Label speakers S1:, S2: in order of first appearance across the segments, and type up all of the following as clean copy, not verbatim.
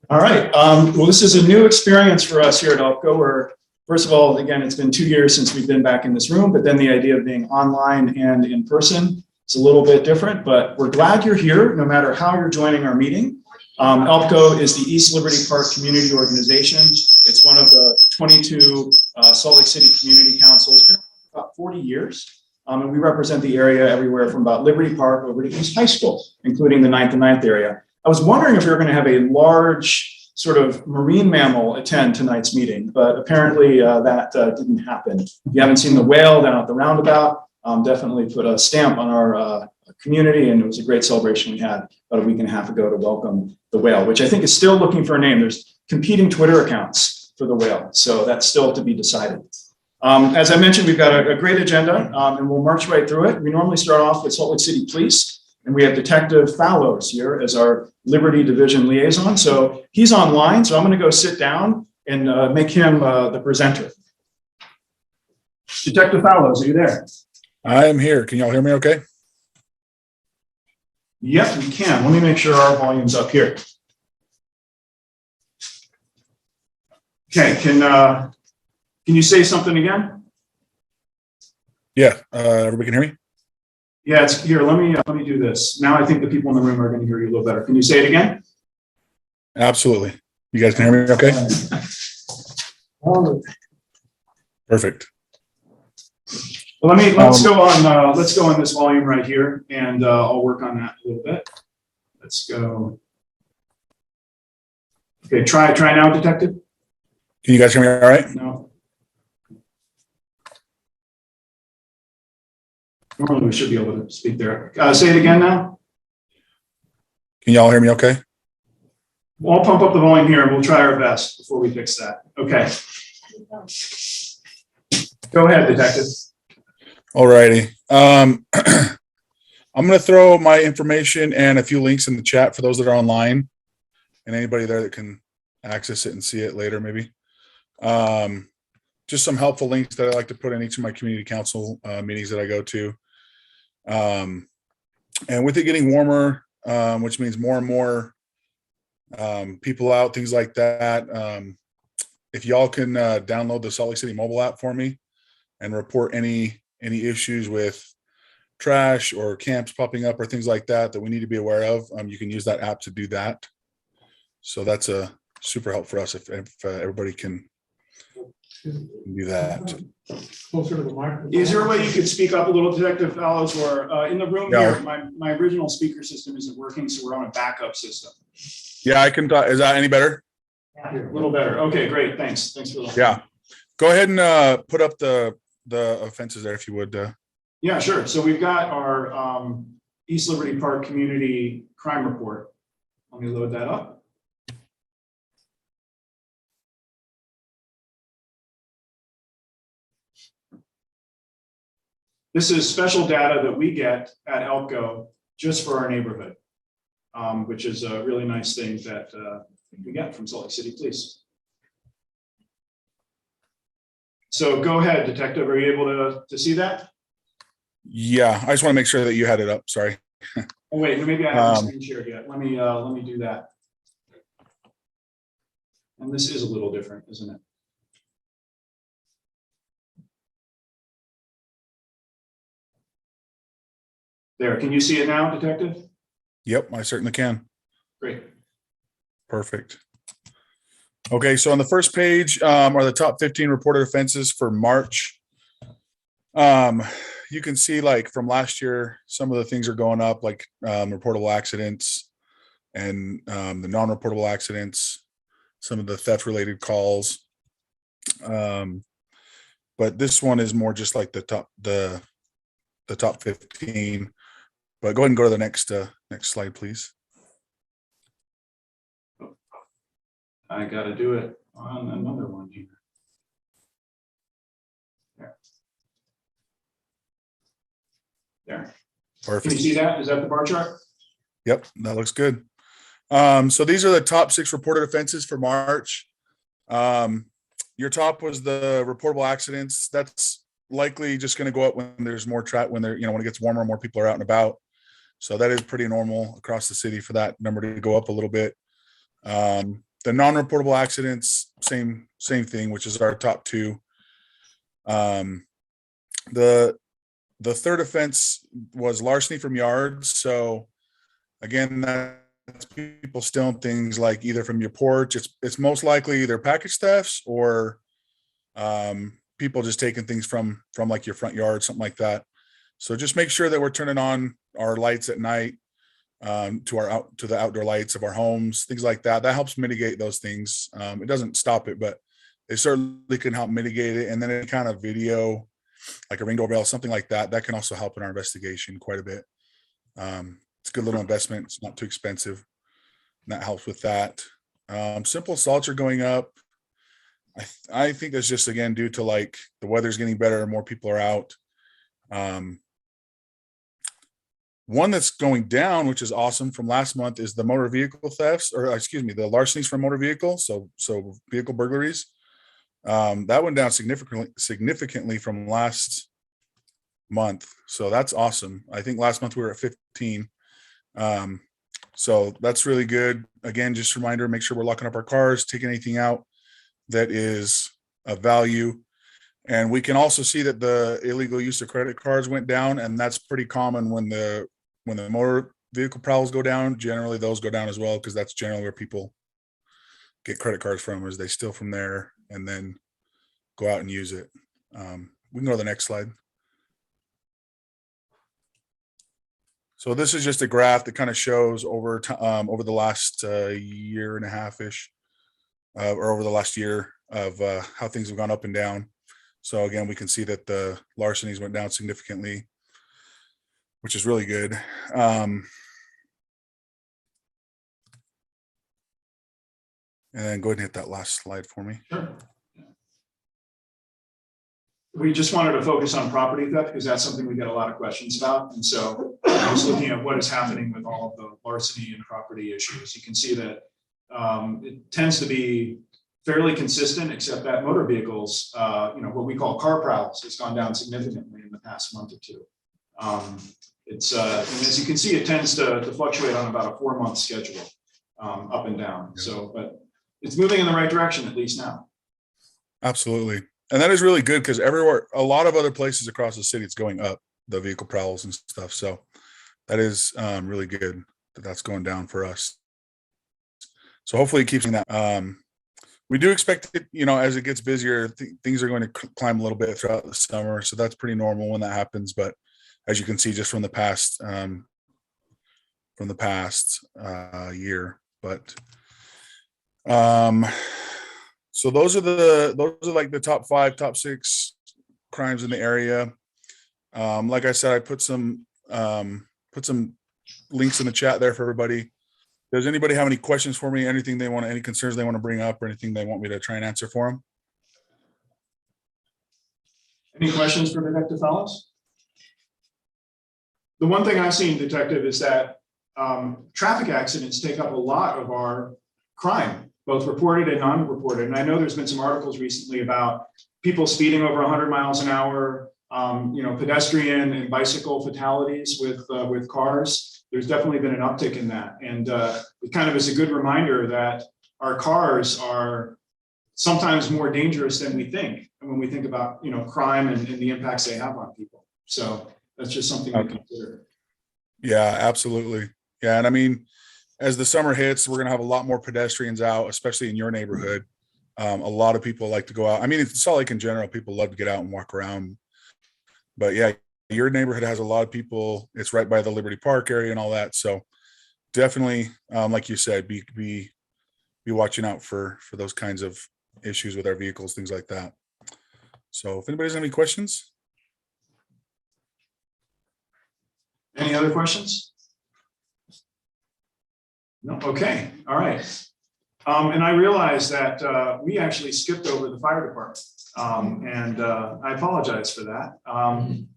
S1: All right. Well, this is a new experience for us here at ELPCO, where, first of all, again, it's been 2 years since we've been back in this room, but then the idea of being online and in person is a little bit different, but we're glad you're here, no matter how you're joining our meeting. ELPCO is the East Liberty Park Community Organization. It's one of the 22 Salt Lake City Community Councils, been about 40 years. And we represent the area everywhere from about Liberty Park over to East High School, including the 9th and 9th area. I was wondering if we were going to have a large sort of marine mammal attend tonight's meeting, but apparently that didn't happen. If you haven't seen the whale down at the roundabout, definitely put a stamp on our community, and it was a great celebration we had about a week and a half ago to welcome the whale, which I think is still looking for a name. There's competing Twitter accounts for the whale, so that's still to be decided. As I mentioned, we've got a great agenda, and we'll march right through it. We normally start off with Salt Lake City Police, and we have Detective Fallows here as our Liberty Division liaison. So he's online, so I'm going to go sit down and make him the presenter. Detective Fallows, are you there?
S2: I am here. Can y'all hear me okay?
S1: Yep, we can. Let me make sure our volume's up here. Okay, can you say something again?
S2: Yeah, everybody can hear me?
S1: Yeah, it's here. Let me do this. Now I think the people in the room are going to hear you a little better. Can you say it again?
S2: Absolutely. You guys can hear me okay? Perfect.
S1: Well, let's go on this volume right here, and I'll work on that a little bit. Let's go. Okay, try now, Detective.
S2: Can you guys hear me all right?
S1: No. Normally we should be able to speak there. Say it again now.
S2: Can y'all hear me okay?
S1: Well, I'll pump up the volume here and we'll try our best before we fix that. Okay. Go ahead, Detective.
S2: All righty. I'm going to throw my information and a few links in the chat for those that are online and anybody there that can access it and see it later maybe. Just some helpful links that I like to put in each of my community council meetings that I go to. And with it getting warmer, which means more and more people out, things like that. If y'all can download the Salt Lake City mobile app for me and report any issues with trash or camps popping up or things like that that we need to be aware of, you can use that app to do that. So that's a super help for us if everybody can do that.
S1: Closer to the microphone. Is there a way you could speak up a little, Detective Fallows, or in the room here, my original speaker system isn't working, so we're on a backup system.
S2: Yeah, I can talk. Is that any better?
S1: Yeah, a little better. Okay, great. Thanks for that.
S2: Yeah. Go ahead and put up the offenses there if you would.
S1: Yeah, sure. So we've got our East Liberty Park Community Crime Report. Let me load that up. This is special data that we get at ELPCO just for our neighborhood, which is a really nice thing that we get from Salt Lake City Police. So go ahead, Detective. Are you able to see that?
S2: Yeah, I just want to make sure that you had it up. Sorry.
S1: Oh wait, maybe I haven't screen shared yet. Let me do that. And this is a little different, isn't it? There, can you see it now, Detective?
S2: Yep, I certainly can.
S1: Great.
S2: Perfect. Okay, so on the first page are the top 15 reported offenses for March. You can see, like, from last year, some of the things are going up, like reportable accidents and the non-reportable accidents, some of the theft-related calls. But this one is more just like the top 15. But go ahead and go to the next slide, please.
S1: I got to do it on another one here. There.
S2: Perfect.
S1: Can you see that? Is that the bar chart?
S2: Yep, that looks good. So these are the top 6 reported offenses for March. Your top was the reportable accidents. That's likely just going to go up when there's more when it gets warmer, more people are out and about. So that is pretty normal across the city for that number to go up a little bit. The non-reportable accidents, same thing, which is our top two. The third offense was larceny from yards. So again, that's people stealing things like either from your porch. It's most likely either package thefts or people just taking things from like your front yard, something like that. So just make sure that we're turning on our lights at night, to the outdoor lights of our homes, things like that. That helps mitigate those things. It doesn't stop it, but it certainly can help mitigate it. And then any kind of video, like a Ring doorbell, something like that, that can also help in our investigation quite a bit. It's a good little investment. It's not too expensive. And that helps with that. Simple assaults are going up. I think that's just, again, due to like the weather's getting better and more people are out. One that's going down, which is awesome, from last month is the motor vehicle thefts, or excuse me, the larcenies from motor vehicles. So vehicle burglaries. That went down significantly from last month. So that's awesome. I think last month we were at 15. So that's really good. Again, just a reminder, make sure we're locking up our cars, taking anything out that is of value. And we can also see that the illegal use of credit cards went down, and that's pretty common when the motor vehicle prowls go down. Generally, those go down as well, because that's generally where people get credit cards from, is they steal from there and then go out and use it. We can go to the next slide. So this is just a graph that kind of shows over the last year and a half-ish, or over the last year of how things have gone up and down. So again, we can see that the larcenies went down significantly, which is really good. And then go ahead and hit that last slide for me.
S1: Sure. We just wanted to focus on property theft because that's something we get a lot of questions about. And so I was looking at what is happening with all of the larceny and property issues. You can see that it tends to be fairly consistent, except that motor vehicles, what we call car prowls, has gone down significantly in the past month or two. And as you can see, it tends to fluctuate on about a 4-month schedule, up and down. So, but it's moving in the right direction, at least now.
S2: Absolutely. And that is really good, because everywhere, a lot of other places across the city, it's going up, the vehicle prowls and stuff. So that is really good that that's going down for us. So hopefully it keeps that. We do expect it, as it gets busier, things are going to climb a little bit throughout the summer. So that's pretty normal when that happens. But as you can see, just from the past year, but so those are like the top 5, top 6 crimes in the area. Like I said, I put some links in the chat there for everybody. Does anybody have any questions for me? Any concerns they want to bring up, or anything they want me to try and answer for them?
S1: Any questions for Detective Fallows? The one thing I've seen, Detective, is that traffic accidents take up a lot of our crime, both reported and non-reported. And I know there's been some articles recently about people speeding over 100 miles an hour, pedestrian and bicycle fatalities with cars. There's definitely been an uptick in that. And it kind of is a good reminder that our cars are sometimes more dangerous than we think. And when we think about, crime and the impacts they have on people. So that's just something to consider. Yeah, absolutely. Yeah. And I mean, as the summer hits, we're going to have a lot more pedestrians out, especially in your neighborhood. A lot of people like to go out. I mean, it's Salt Lake in general, people love to get out and walk around. But yeah, your neighborhood has a lot of people. It's right by the Liberty Park area and all that. So definitely, like you said, be watching out for those kinds of issues with our vehicles, things like that. So if anybody has any questions. Any other questions? No. Okay. All right. And I realize that we actually skipped over the fire department. And I apologize for that.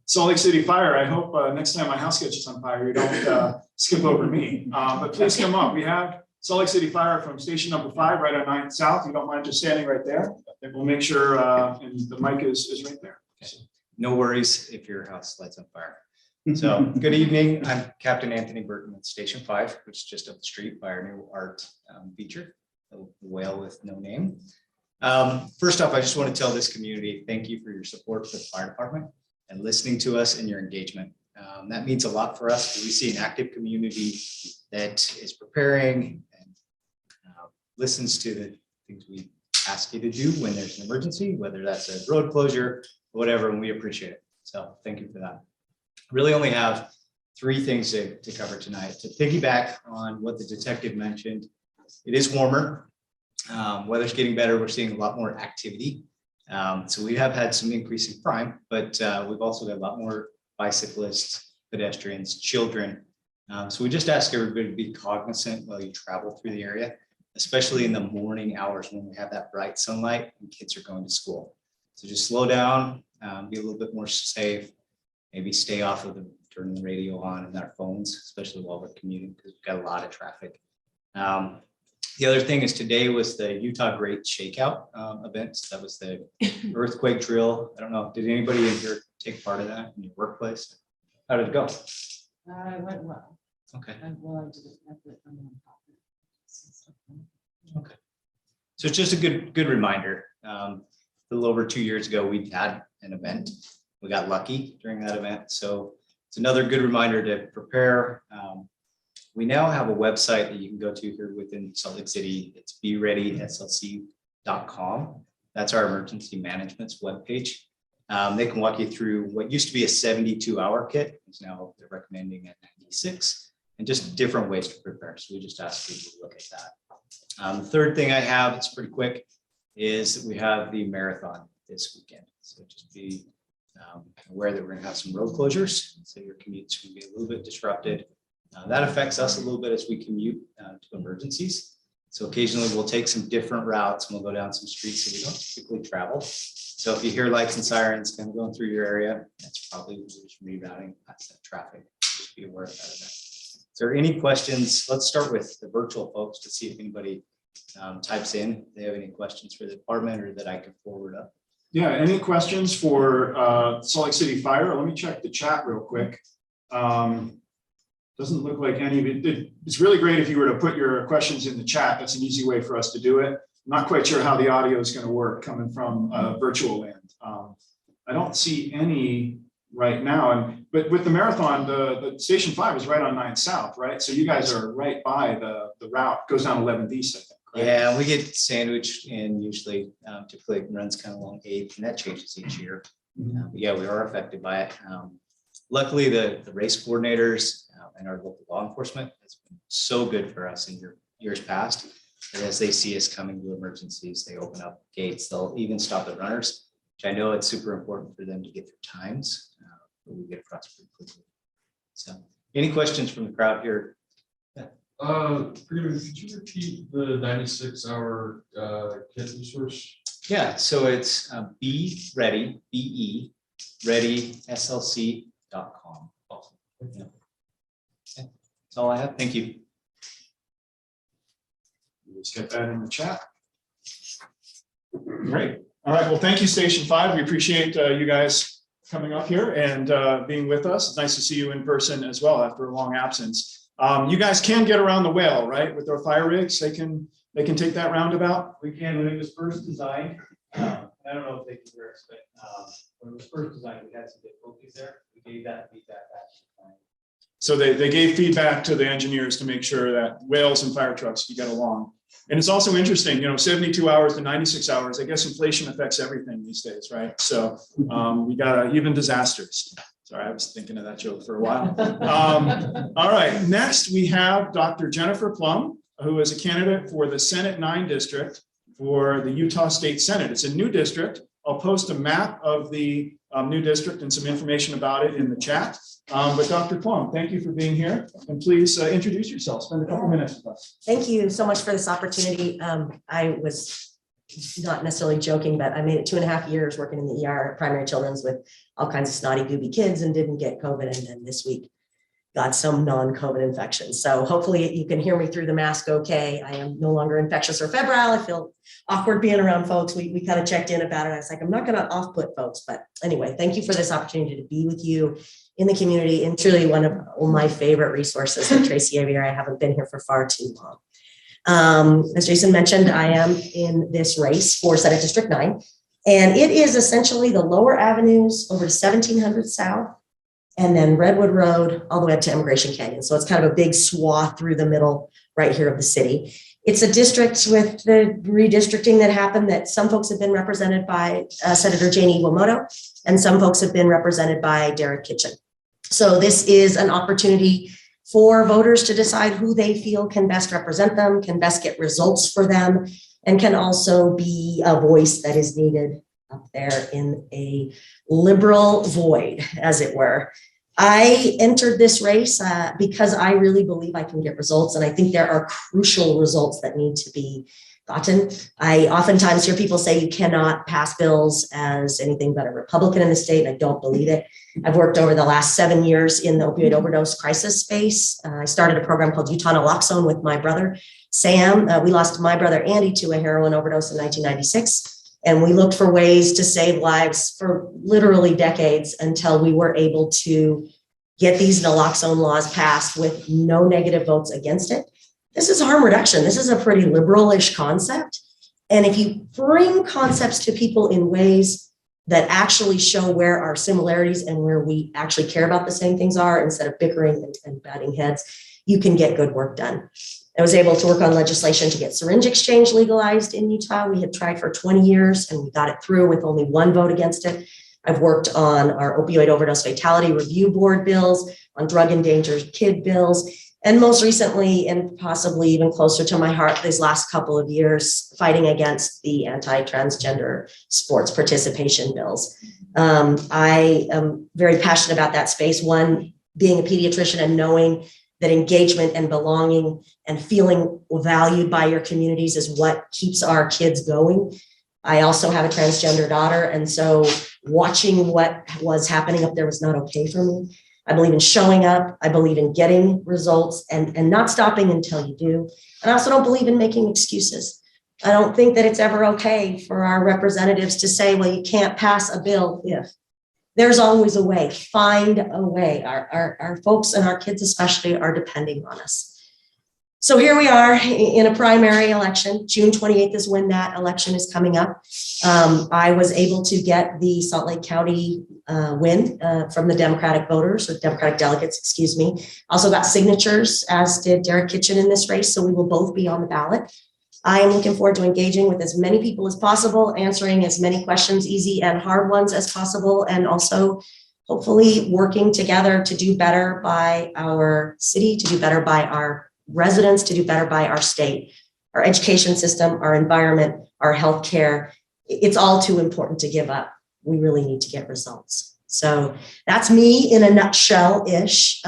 S1: Salt Lake City Fire, I hope next time my house catches on fire, you don't skip over me. But please come up. We have Salt Lake City Fire from station number 5 right on 9th South. You don't mind just standing right there? And we'll make sure and the mic is right there.
S3: Okay. No worries if your house lights on fire. So, good evening. I'm Captain Anthony Burton with Station 5, which is just up the street by our new art feature, the whale with no name. First off, I just want to tell this community, thank you for your support for the fire department and listening to us and your engagement. That means a lot for us. We see an active community that is preparing and listens to the things we ask you to do when there's an emergency, whether that's a road closure, whatever, and we appreciate it. So thank you for that. Really only have three things to cover tonight. To piggyback on what the detective mentioned, it is warmer. Weather's getting better. We're seeing a lot more activity. So we have had some increase in crime, but we've also got a lot more bicyclists, pedestrians, children. So we just ask everybody to be cognizant while you travel through the area, especially in the morning hours when we have that bright sunlight and kids are going to school. So just slow down, be a little bit more safe. Maybe stay off of turning the radio on and our phones, especially while we're commuting, because we've got a lot of traffic. The other thing is today was the Utah Great Shakeout event. That was the earthquake drill. I don't know, did anybody in here take part of that in your workplace? How did it go?
S4: It went well.
S3: Okay.
S4: Well, I didn't have it on the
S3: Okay. So it's just a good reminder. A little over 2 years ago, we had an event. We got lucky during that event. So it's another good reminder to prepare. We now have a website that you can go to here within Salt Lake City. It's bereadyslc.com. That's our emergency management's webpage. They can walk you through what used to be a 72-hour kit. Is now they're recommending a 96, and just different ways to prepare. So we just ask people to look at that. The third thing I have, it's pretty quick, is that we have the marathon this weekend. So just be aware that we're going to have some road closures. So your commute's going to be a little bit disrupted. That affects us a little bit as we commute to emergencies. So occasionally we'll take some different routes and we'll go down some streets that we don't typically travel. So if you hear lights and sirens kind of going through your area, that's probably just rerouting past that traffic. Just be aware of that event. Is there any questions? Let's start with the virtual folks to see if anybody types in. If they have any questions for the department or that I can forward up.
S1: Yeah, any questions for Salt Lake City Fire? Let me check the chat real quick. Doesn't look like any of it. It's really great if you were to put your questions in the chat. That's an easy way for us to do it. I'm not quite sure how the audio is going to work coming from virtual land. I don't see any right now. But with the marathon, the Station 5 is right on 9 South, right? So you guys are right by the route. It goes down 11th East, I think. Right?
S3: Yeah, we get sandwiched and usually typically it runs kind of along 8th, and that changes each year. But yeah, we are affected by it. Luckily, the race coordinators and our local law enforcement has been so good for us in years past. And as they see us coming to emergencies, they open up gates. They'll even stop the runners, which I know it's super important for them to get their times, but we get across pretty quickly. So, any questions from the crowd here?
S5: Could you repeat the 96-hour kit resource?
S3: Yeah, so it's be ready, BE, ready, SLC.com. Awesome. Yeah. Okay. That's all I have. Thank you.
S1: Let's get that in the chat. Great. All right. Well, thank you, Station 5. We appreciate you guys coming up here and being with us. It's nice to see you in person as well after a long absence. You guys can get around the whale, right? With our fire rigs, they can take that roundabout.
S6: We can. When it was first designed, I don't know if they can work, but when it was first designed, we had some difficulties there. We gave that feedback back to the client.
S1: So they gave feedback to the engineers to make sure that whales and fire trucks can get along. And it's also interesting, 72 hours to 96 hours. I guess inflation affects everything these days, right? So we got even disasters. Sorry, I was thinking of that joke for a while. All right, next we have Dr. Jennifer Plumb, who is a candidate for the Senate 9 district for the Utah State Senate. It's a new district. I'll post a map of the new district and some information about it in the chat. But Dr. Plum, thank you for being here. And please introduce yourself. Spend a couple minutes with us.
S4: Thank you so much for this opportunity. I was not necessarily joking, but I made it 2.5 years working in the ER primary children's with all kinds of snotty, gooby kids and didn't get COVID. And then this week got some non-COVID infections. So hopefully you can hear me through the mask okay. I am no longer infectious or febrile. I feel awkward being around folks. We kind of checked in about it. I was like, I'm not going to off-put folks. But anyway, thank you for this opportunity to be with you in the community, and truly one of my favorite resources at Tracy Aviary. I haven't been here for far too long. As Jason mentioned, I am in this race for Senate District 9, and it is essentially the lower avenues over to 1700 South, and then Redwood Road all the way up to Immigration Canyon. So it's kind of a big swath through the middle right here of the city. It's a district with the redistricting that happened that some folks have been represented by Senator Janie Iwamoto, and some folks have been represented by Derek Kitchen. So this is an opportunity for voters to decide who they feel can best represent them, can best get results for them, and can also be a voice that is needed up there in a liberal void, as it were. I entered this race because I really believe I can get results, and I think there are crucial results that need to be gotten. I oftentimes hear people say you cannot pass bills as anything but a Republican in the state, and I don't believe it. I've worked over the last 7 years in the opioid overdose crisis space. I started a program called Utah Naloxone with my brother, Sam. We lost my brother, Andy, to a heroin overdose in 1996. And we looked for ways to save lives for literally decades until we were able to get these naloxone laws passed with no negative votes against it. This is harm reduction. This is a pretty liberal-ish concept. And if you bring concepts to people in ways that actually show where our similarities and where we actually care about the same things are, instead of bickering and batting heads, you can get good work done. I was able to work on legislation to get syringe exchange legalized in Utah. We had tried for 20 years and we got it through with only one vote against it. I've worked on our opioid overdose fatality review board bills, on drug endangered kid bills, and most recently, and possibly even closer to my heart these last couple of years, fighting against the anti-transgender sports participation bills. I am very passionate about that space. One, being a pediatrician and knowing that engagement and belonging and feeling valued by your communities is what keeps our kids going. I also have a transgender daughter, and so watching what was happening up there was not okay for me. I believe in showing up. I believe in getting results and not stopping until you do. And I also don't believe in making excuses. I don't think that it's ever okay for our representatives to say, well, you can't pass a bill if. There's always a way. Find a way. Our folks and our kids especially are depending on us. So here we are in a primary election. June 28th is when that election is coming up. I was able to get the Salt Lake County win from the Democratic voters, or Democratic delegates, excuse me. Also got signatures, as did Derek Kitchen in this race, so we will both be on the ballot. I am looking forward to engaging with as many people as possible, answering as many questions, easy and hard ones, as possible, and also hopefully working together to do better by our city, to do better by our residents, to do better by our state, our education system, our environment, our healthcare. It's all too important to give up. We really need to get results. So that's me in a nutshell-ish.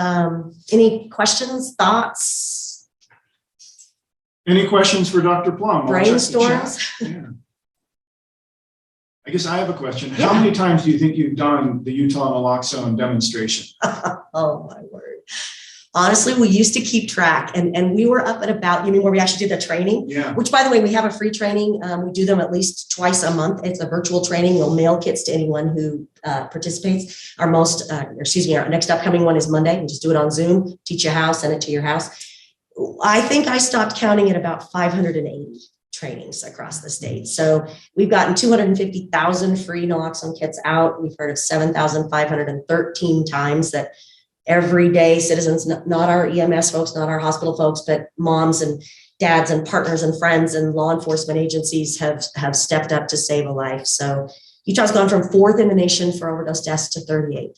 S4: Any questions, thoughts?
S1: Any questions for Dr. Plum?
S4: Brainstorms?
S1: Yeah. I guess I have a question. How many times do you think you've done the Utah naloxone demonstration?
S4: Oh my word. Honestly, we used to keep track, and we were up at about, you mean where we actually did the training?
S1: Yeah.
S4: Which, by the way, we have a free training. We do them at least twice a month. It's a virtual training. We'll mail kits to anyone who participates. Our next upcoming one is Monday. We just do it on Zoom, teach you how, send it to your house. I think I stopped counting at about 580 trainings across the state. So we've gotten 250,000 free naloxone kits out. We've heard of 7,513 times that everyday citizens, not our EMS folks, not our hospital folks, but moms and dads and partners and friends and law enforcement agencies have stepped up to save a life. So Utah's gone from 4th in the nation for overdose deaths to 38th.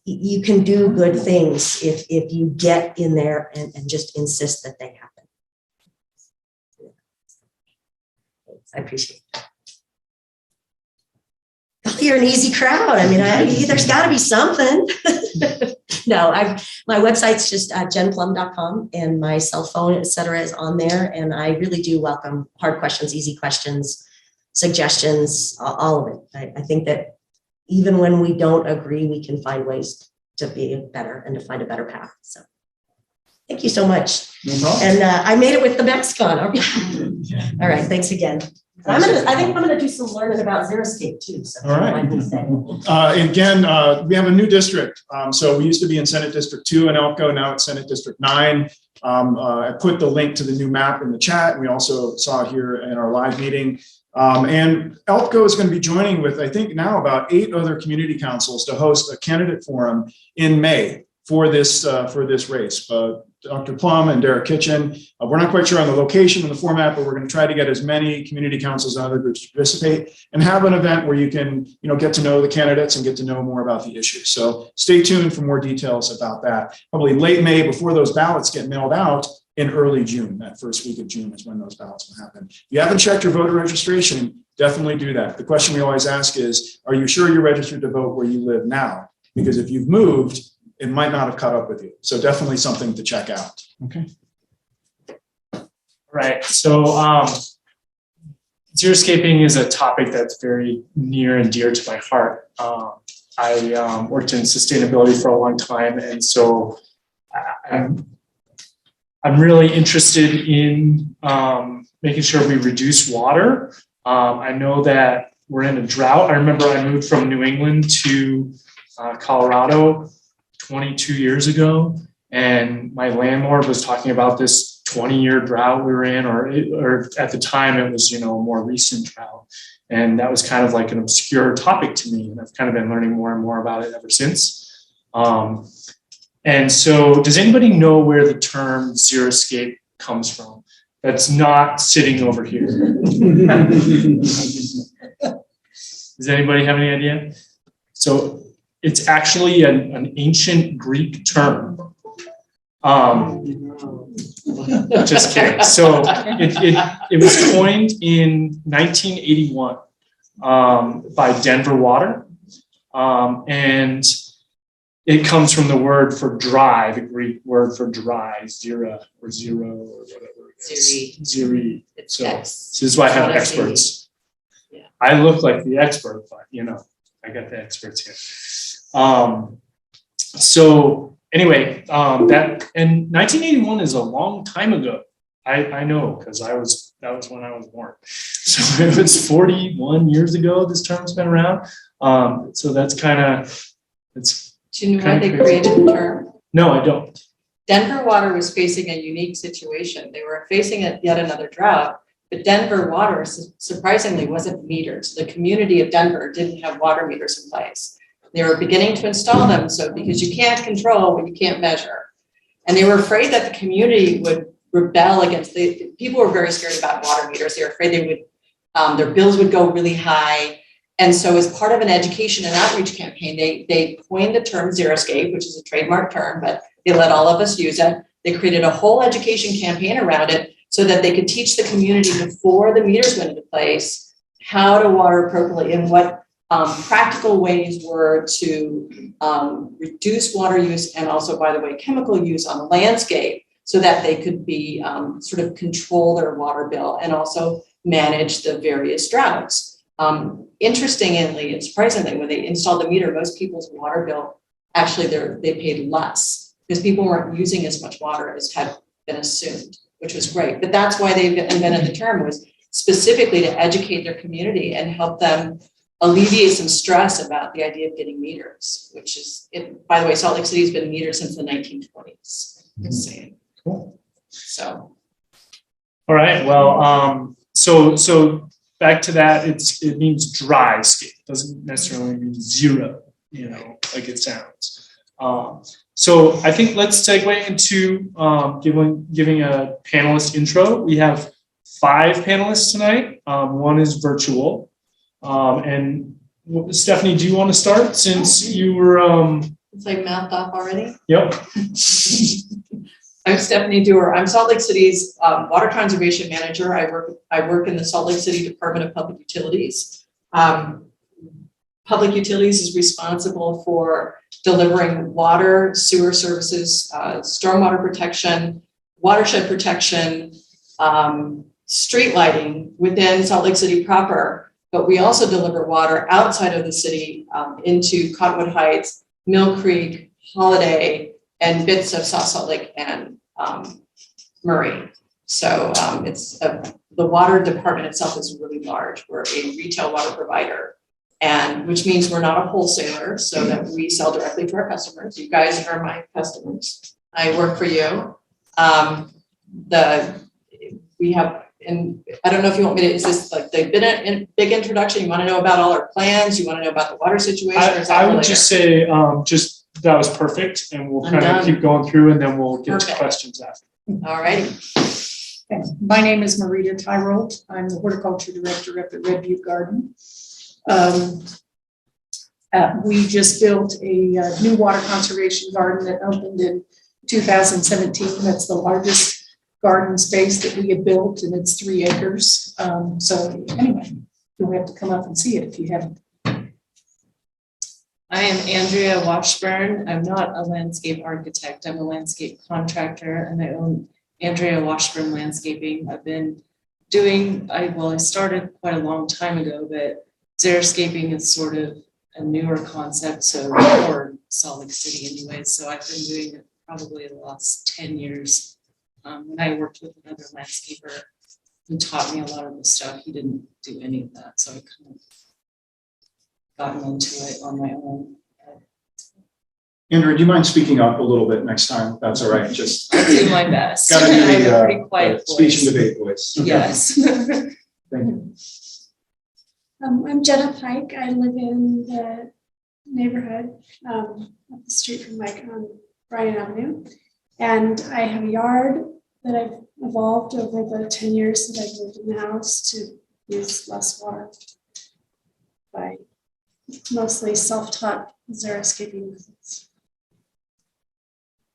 S4: You can do good things if you get in there and just insist that they happen. I appreciate that. Oh, you're an easy crowd. I mean, there's got to be something. No, my website's just jenplum.com, and my cell phone, et cetera, is on there. And I really do welcome hard questions, easy questions, suggestions, all of it. I think that even when we don't agree, we can find ways to be better and to find a better path. So Thank you so much.
S1: No problem.
S4: And I made it with the mask on. Okay. All right, thanks again. I think I'm gonna do some learning about Xeriscape too. So
S1: All right.
S4: like you said.
S1: Again, we have a new district. So we used to be in Senate District 2 in ELPCO, now it's Senate District 9. I put the link to the new map in the chat. We also saw it here in our live meeting. And ELPCO is going to be joining with, I think now about 8 other community councils to host a candidate forum in May for this race. Dr. Plum and Derek Kitchen. We're not quite sure on the location and the format, but we're going to try to get as many community councils and other groups to participate and have an event where you can, get to know the candidates and get to know more about the issues. So stay tuned for more details about that. Probably late May before those ballots get mailed out in early June. That first week of June is when those ballots will happen. If you haven't checked your voter registration, definitely do that. The question we always ask is, are you sure you're registered to vote where you live now? Because if you've moved, it might not have caught up with you. So definitely something to check out. Okay.
S7: Right. So xeriscaping is a topic that's very near and dear to my heart. I worked in sustainability for a long time, and so I'm really interested in making sure we reduce water. I know that we're in a drought. I remember I moved from New England to Colorado 22 years ago, and my landlord was talking about this 20-year drought we were in, or at the time it was, a more recent drought. And that was kind of like an obscure topic to me. And I've kind of been learning more and more about it ever since. And so does anybody know where the term xeriscape comes from? That's not sitting over here. Does anybody have any idea? So it's actually an ancient Greek term. Just kidding. So it was coined in 1981 by Denver Water. And it comes from the word for dry, the Greek word for dry, zera or zero or whatever it is. Zeri. So this is why I have experts.
S8: Yeah.
S7: I look like the expert, but I got the experts here. So anyway, that and 1981 is a long time ago. I know because that was when I was born. So it was 41 years ago this term's been around. So that's kind of
S8: Do you know why they created the term?
S7: No, I don't.
S8: Denver Water was facing a unique situation. They were facing yet another drought, but Denver Water surprisingly wasn't metered. So the community of Denver didn't have water meters in place. They were beginning to install them, because you can't control what you can't measure. And they were afraid that the community would rebel against people were very scared about water meters. They were afraid they would, their bills would go really high. And so as part of an education and outreach campaign, they coined the term Xeriscape, which is a trademark term, but they let all of us use it. They created a whole education campaign around it so that they could teach the community before the meters went into place how to water appropriately and what practical ways were to reduce water use and also, by the way, chemical use on the landscape so that they could be sort of control their water bill and also manage the various droughts. Interestingly and surprisingly, when they installed the meter, most people's water bill, actually they paid less because people weren't using as much water as had been assumed, which was great. But that's why they invented the term, was specifically to educate their community and help them alleviate some stress about the idea of getting meters, which is, by the way, Salt Lake City has been metered since the 1920s. Insane.
S7: Cool.
S8: So.
S7: All right. Well, so back to that, it means dry scape. It doesn't necessarily mean zero, like it sounds. So I think let's segue into giving a panelist intro. We have 5 panelists tonight. One is virtual. And Stephanie, do you want to start since you were?
S8: It's like mouthed off already.
S7: Yep.
S8: I'm Stephanie Duer. I'm Salt Lake City's water conservation manager. I work in the Salt Lake City Department of Public Utilities. Public Utilities is responsible for delivering water, sewer services, stormwater protection, watershed protection, street lighting within Salt Lake City proper. But we also deliver water outside of the city into Cottonwood Heights, Mill Creek, Holiday, and bits of South Salt Lake and Murray. So the water department itself is really large. We're a retail water provider, and which means we're not a wholesaler, so that we sell directly to our customers. You guys are my customers. I work for you. We have, and I don't know if you want me to, is this like the big introduction? You want to know about all our plans? You want to know about the water situation? Or is that
S7: I would
S8: later?
S7: just say, that was perfect, and we'll
S8: I'm
S7: kind
S8: done.
S7: of keep going through, and then we'll get to
S8: Perfect.
S7: questions after.
S8: All righty.
S9: Okay. My name is Marita Tyrolt. I'm the horticulture director at the Red Butte Garden. We just built a new water conservation garden that opened in 2017. That's the largest garden space that we had built, and it's 3 acres. So anyway, you'll have to come up and see it if you haven't.
S10: I am Andrea Washburn. I'm not a landscape architect. I'm a landscape contractor, and I own Andrea Washburn Landscaping. I've been doing, I started quite a long time ago, but xeriscaping is sort of a newer concept, so for Salt Lake City anyway. So I've been doing it probably the last 10 years. When I worked with another landscaper who taught me a lot of the stuff, he didn't do any of that. So I kind of gotten into it on my own.
S1: Andrea, do you mind speaking up a little bit next time? That's all right. Just
S10: I'll do my best.
S1: gotta
S10: I have
S1: do
S10: a pretty
S1: the
S10: quiet
S1: speech
S10: voice.
S1: and debate voice. Okay.
S10: Yes.
S1: Thank you.
S11: I'm Jenna Pike. I live in the neighborhood up the street from Mike on Bryan Avenue. And I have a yard that I've evolved over the 10 years that I've lived in the house to use less water by mostly self-taught xeriscaping methods.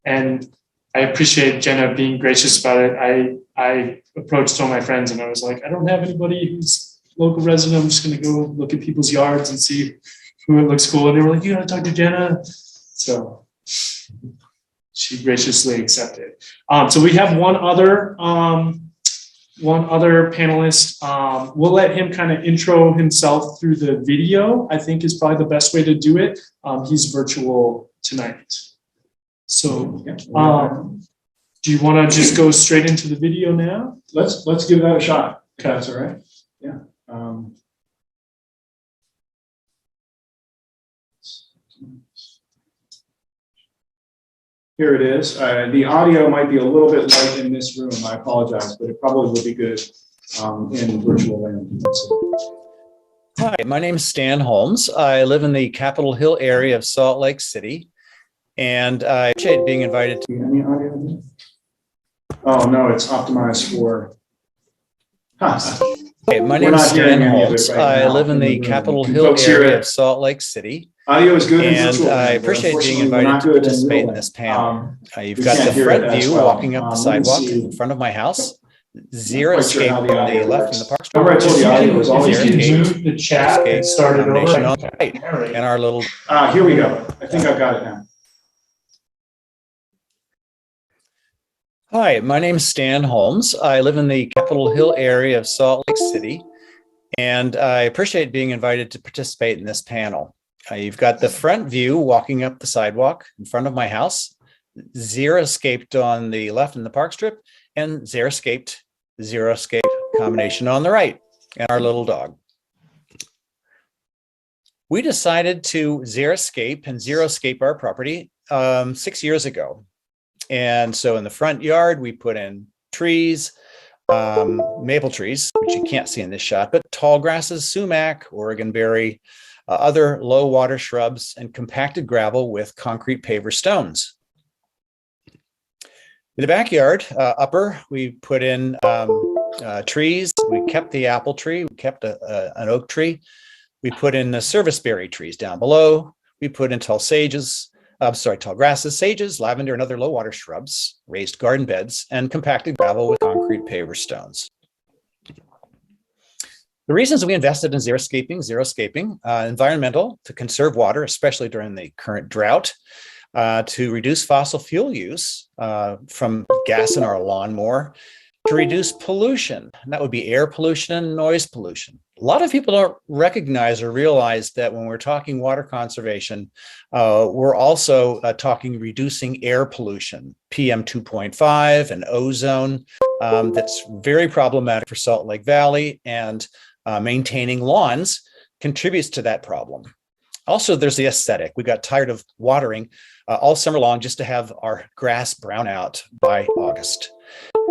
S7: And I appreciate Jenna being gracious about it. I approached some of my friends and I was like, I don't have anybody who's local resident. I'm just gonna go look at people's yards and see who it looks cool. And they were like, you gotta talk to Jenna. So she graciously accepted. So we have one other panelist. We'll let him kind of intro himself through the video, I think is probably the best way to do it. He's virtual tonight. So do you want to just go straight into the video now?
S1: Let's give that a shot. If that's all right. Yeah. Here it is. The audio might be a little bit light in this room. I apologize, but it probably will be good in virtual land.
S12: Hi, my name is Stan Holmes. I live in the Capitol Hill area of Salt Lake City, and I appreciate being invited to.
S1: Any audio? Oh no, it's optimized for.
S12: Hey, my name is Stan Holmes. I live in the Capitol Hill area of Salt Lake City.
S1: Audio is good,
S12: and I appreciate being invited to participate in this panel. You've got the front view walking up the sidewalk in front of my house. Xeriscape on the left in the park.
S7: Move the chat and start it over.
S12: On the right, and our little.
S1: Here we go. I think I've got it now.
S12: Hi, my name is Stan Holmes. I live in the Capitol Hill area of Salt Lake City, and I appreciate being invited to participate in this panel. You've got the front view walking up the sidewalk in front of my house, xeriscaped on the left in the park strip, and xeriscaped, xeriscape combination on the right, and our little dog. We decided to xeriscape and xeriscape our property 6 years ago. And so in the front yard, we put in trees, maple trees, which you can't see in this shot, but tall grasses, sumac, Oregon berry, other low water shrubs, and compacted gravel with concrete paver stones. In the backyard, upper, we put in trees. We kept the apple tree. We kept an oak tree. We put in the serviceberry trees down below. We put in tall grasses, sages, lavender, and other low water shrubs, raised garden beds, and compacted gravel with concrete paver stones. The reasons we invested in xeriscaping, environmental, to conserve water, especially during the current drought, to reduce fossil fuel use from gas in our lawnmower, to reduce pollution, and that would be air pollution and noise pollution, A lot of people don't recognize or realize that when we're talking water conservation, we're also talking reducing air pollution, PM 2.5 and ozone. That's very problematic for Salt Lake Valley, and maintaining lawns contributes to that problem. Also, there's the aesthetic. We got tired of watering all summer long just to have our grass brown out by August.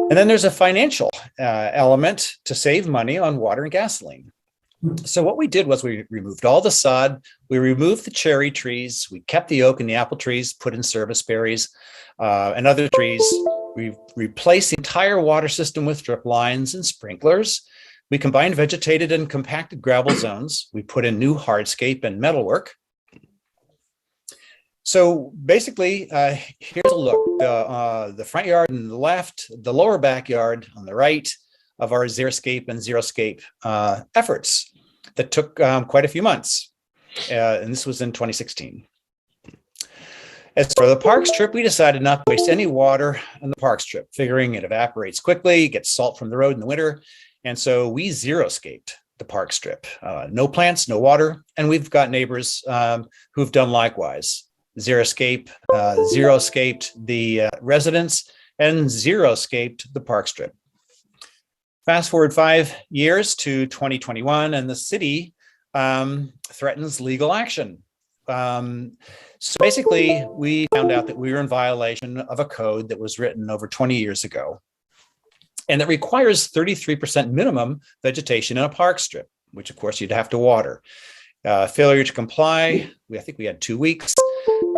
S12: And then there's a financial element to save money on water and gasoline. So what we did was we removed all the sod, we removed the cherry trees, we kept the oak and the apple trees, put in service berries and other trees. We replaced the entire water system with drip lines and sprinklers. We combined vegetated and compacted gravel zones. We put in new hardscape and metalwork. So basically, here's a look. The front yard on the left, the lower backyard on the right of our Xeriscape and Xeriscape efforts that took quite a few months. And this was in 2016. As for the park strip, we decided not to waste any water on the park strip, figuring it evaporates quickly, gets salt from the road in the winter. And so we xeriscaped the park strip. No plants, no water. And we've got neighbors who've done likewise. Xeriscape, xeriscaped the residents, and xeriscaped the park strip. Fast forward 5 years to 2021, and the city threatens legal action. So basically, we found out that we were in violation of a code that was written over 20 years ago, and that requires 33% minimum vegetation in a park strip, which of course you'd have to water. Failure to comply, I think we had 2 weeks,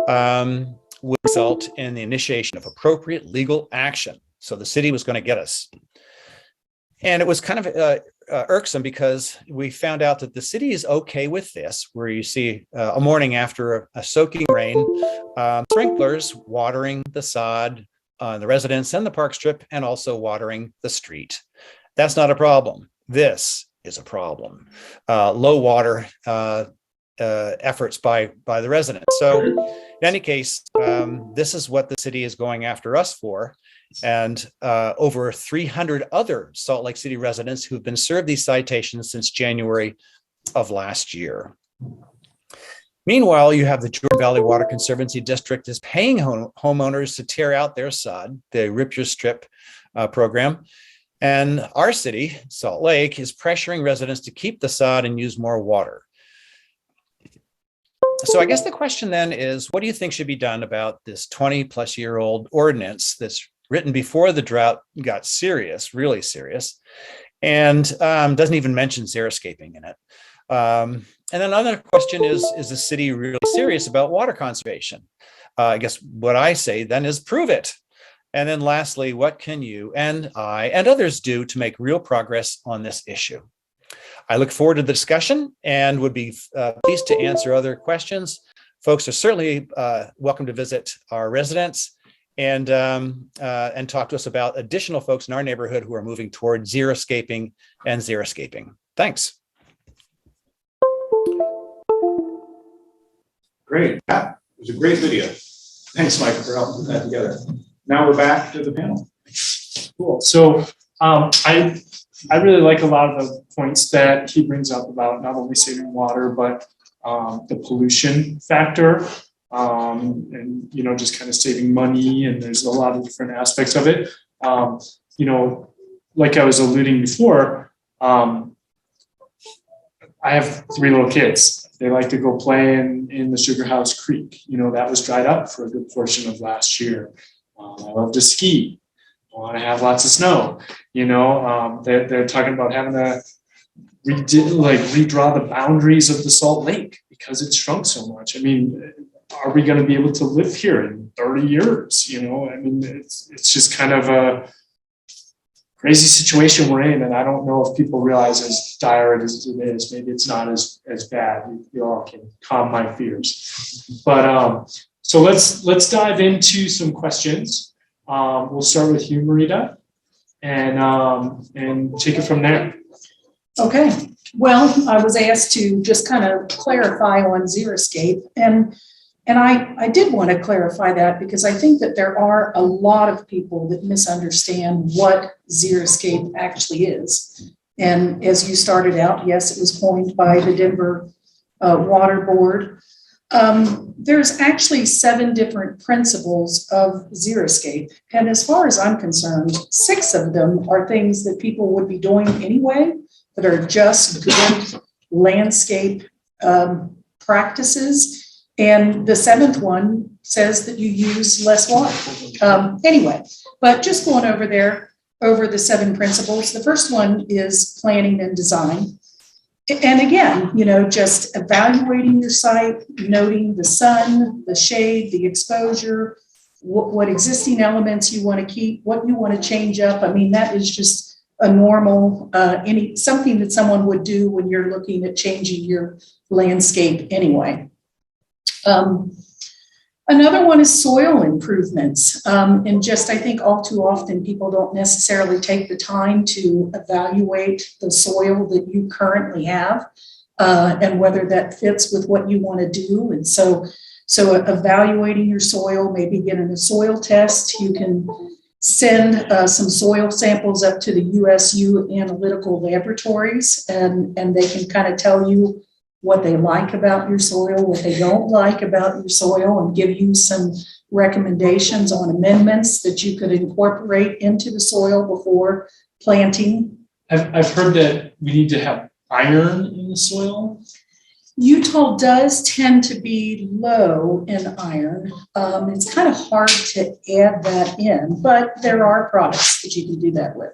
S12: would result in the initiation of appropriate legal action. So the city was going to get us. And it was kind of irksome because we found out that the city is okay with this, where you see a morning after a soaking rain, sprinklers watering the sod, the residents and the park strip, and also watering the street. That's not a problem. This is a problem. Low water efforts by the residents. So in any case, this is what the city is going after us for. And over 300 other Salt Lake City residents who've been served these citations since January of last year. Meanwhile, you have the Jordan Valley Water Conservancy District is paying homeowners to tear out their sod, the Rip Your Strip program. And our city, Salt Lake, is pressuring residents to keep the sod and use more water. So I guess the question then is, what do you think should be done about this 20-plus-year-old ordinance that's written before the drought got serious, really serious, and doesn't even mention xeriscaping in it? And then another question is the city really serious about water conservation? I guess what I say then is prove it. And then lastly, what can you and I and others do to make real progress on this issue? I look forward to the discussion and would be pleased to answer other questions. Folks are certainly welcome to visit our residents and talk to us about additional folks in our neighborhood who are moving toward xeriscaping and xeriscaping. Thanks.
S1: Great. That was a great video. Thanks, Mike, for helping put that together. Now we're back to the panel.
S7: Cool. So I really like a lot of the points that he brings up about not only saving water, but the pollution factor, and, you know, just kind of saving money. And there's a lot of different aspects of it. You know, like I was alluding before, I have 3 little kids. They like to go play in the Sugar House Creek. You know, that was dried up for a good portion of last year. I love to ski. I want to have lots of snow. You know, they're talking about having to redraw the boundaries of the Salt Lake because it's shrunk so much. I mean, are we going to be able to live here in 30 years? You know, I mean, it's just kind of a crazy situation we're in, and I don't know if people realize as dire as it is. Maybe it's not as bad. You all can calm my fears. But so let's dive into some questions. We'll start with you, Marita, and take it from there.
S9: Okay, well, I was asked to just kind of clarify on Xeriscape, and I did want to clarify that because I think that there are a lot of people that misunderstand what Xeriscape actually is. And as you started out, yes, it was coined by the Denver Water Board. There's actually 7 different principles of xeriscape. And as far as I'm concerned, 6 of them are things that people would be doing anyway, that are just good landscape practices. And the 7th one says that you use less water. Anyway, but just going over the 7 principles. The first one is planning and design. And again, just evaluating your site, noting the sun, the shade, the exposure, what existing elements you want to keep, what you want to change up. I mean, that is just a normal, something that someone would do when you're looking at changing your landscape anyway. Another one is soil improvements. And just, I think all too often people don't necessarily take the time to evaluate the soil that you currently have and whether that fits with what you want to do. And so evaluating your soil, maybe getting a soil test. You can send some soil samples up to the USU analytical laboratories, and they can kind of tell you what they like about your soil, what they don't like about your soil, and give you some recommendations on amendments that you could incorporate into the soil before planting.
S7: I've heard that we need to have iron in the soil.
S9: Utah does tend to be low in iron. It's kind of hard to add that in, but there are products that you can do that with.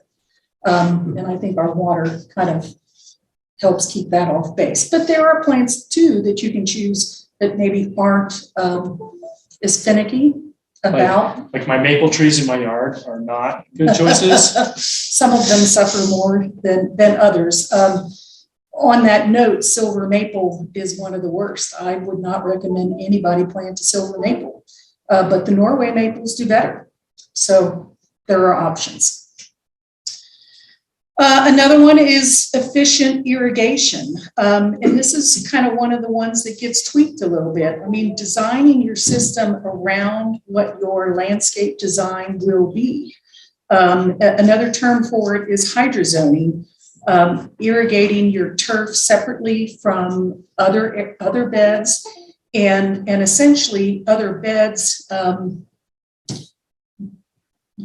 S9: And I think our water kind of helps keep that off base. But there are plants too that you can choose that maybe aren't as finicky about.
S7: Like my maple trees in my yard are not good choices.
S9: Some of them suffer more than others. On that note, silver maple is one of the worst. I would not recommend anybody plant a silver maple, but the Norway maples do better. So there are options. Another one is efficient irrigation. And this is kind of one of the ones that gets tweaked a little bit. I mean, designing your system around what your landscape design will be. Another term for it is hydrozoning. Irrigating your turf separately from other beds and essentially other beds,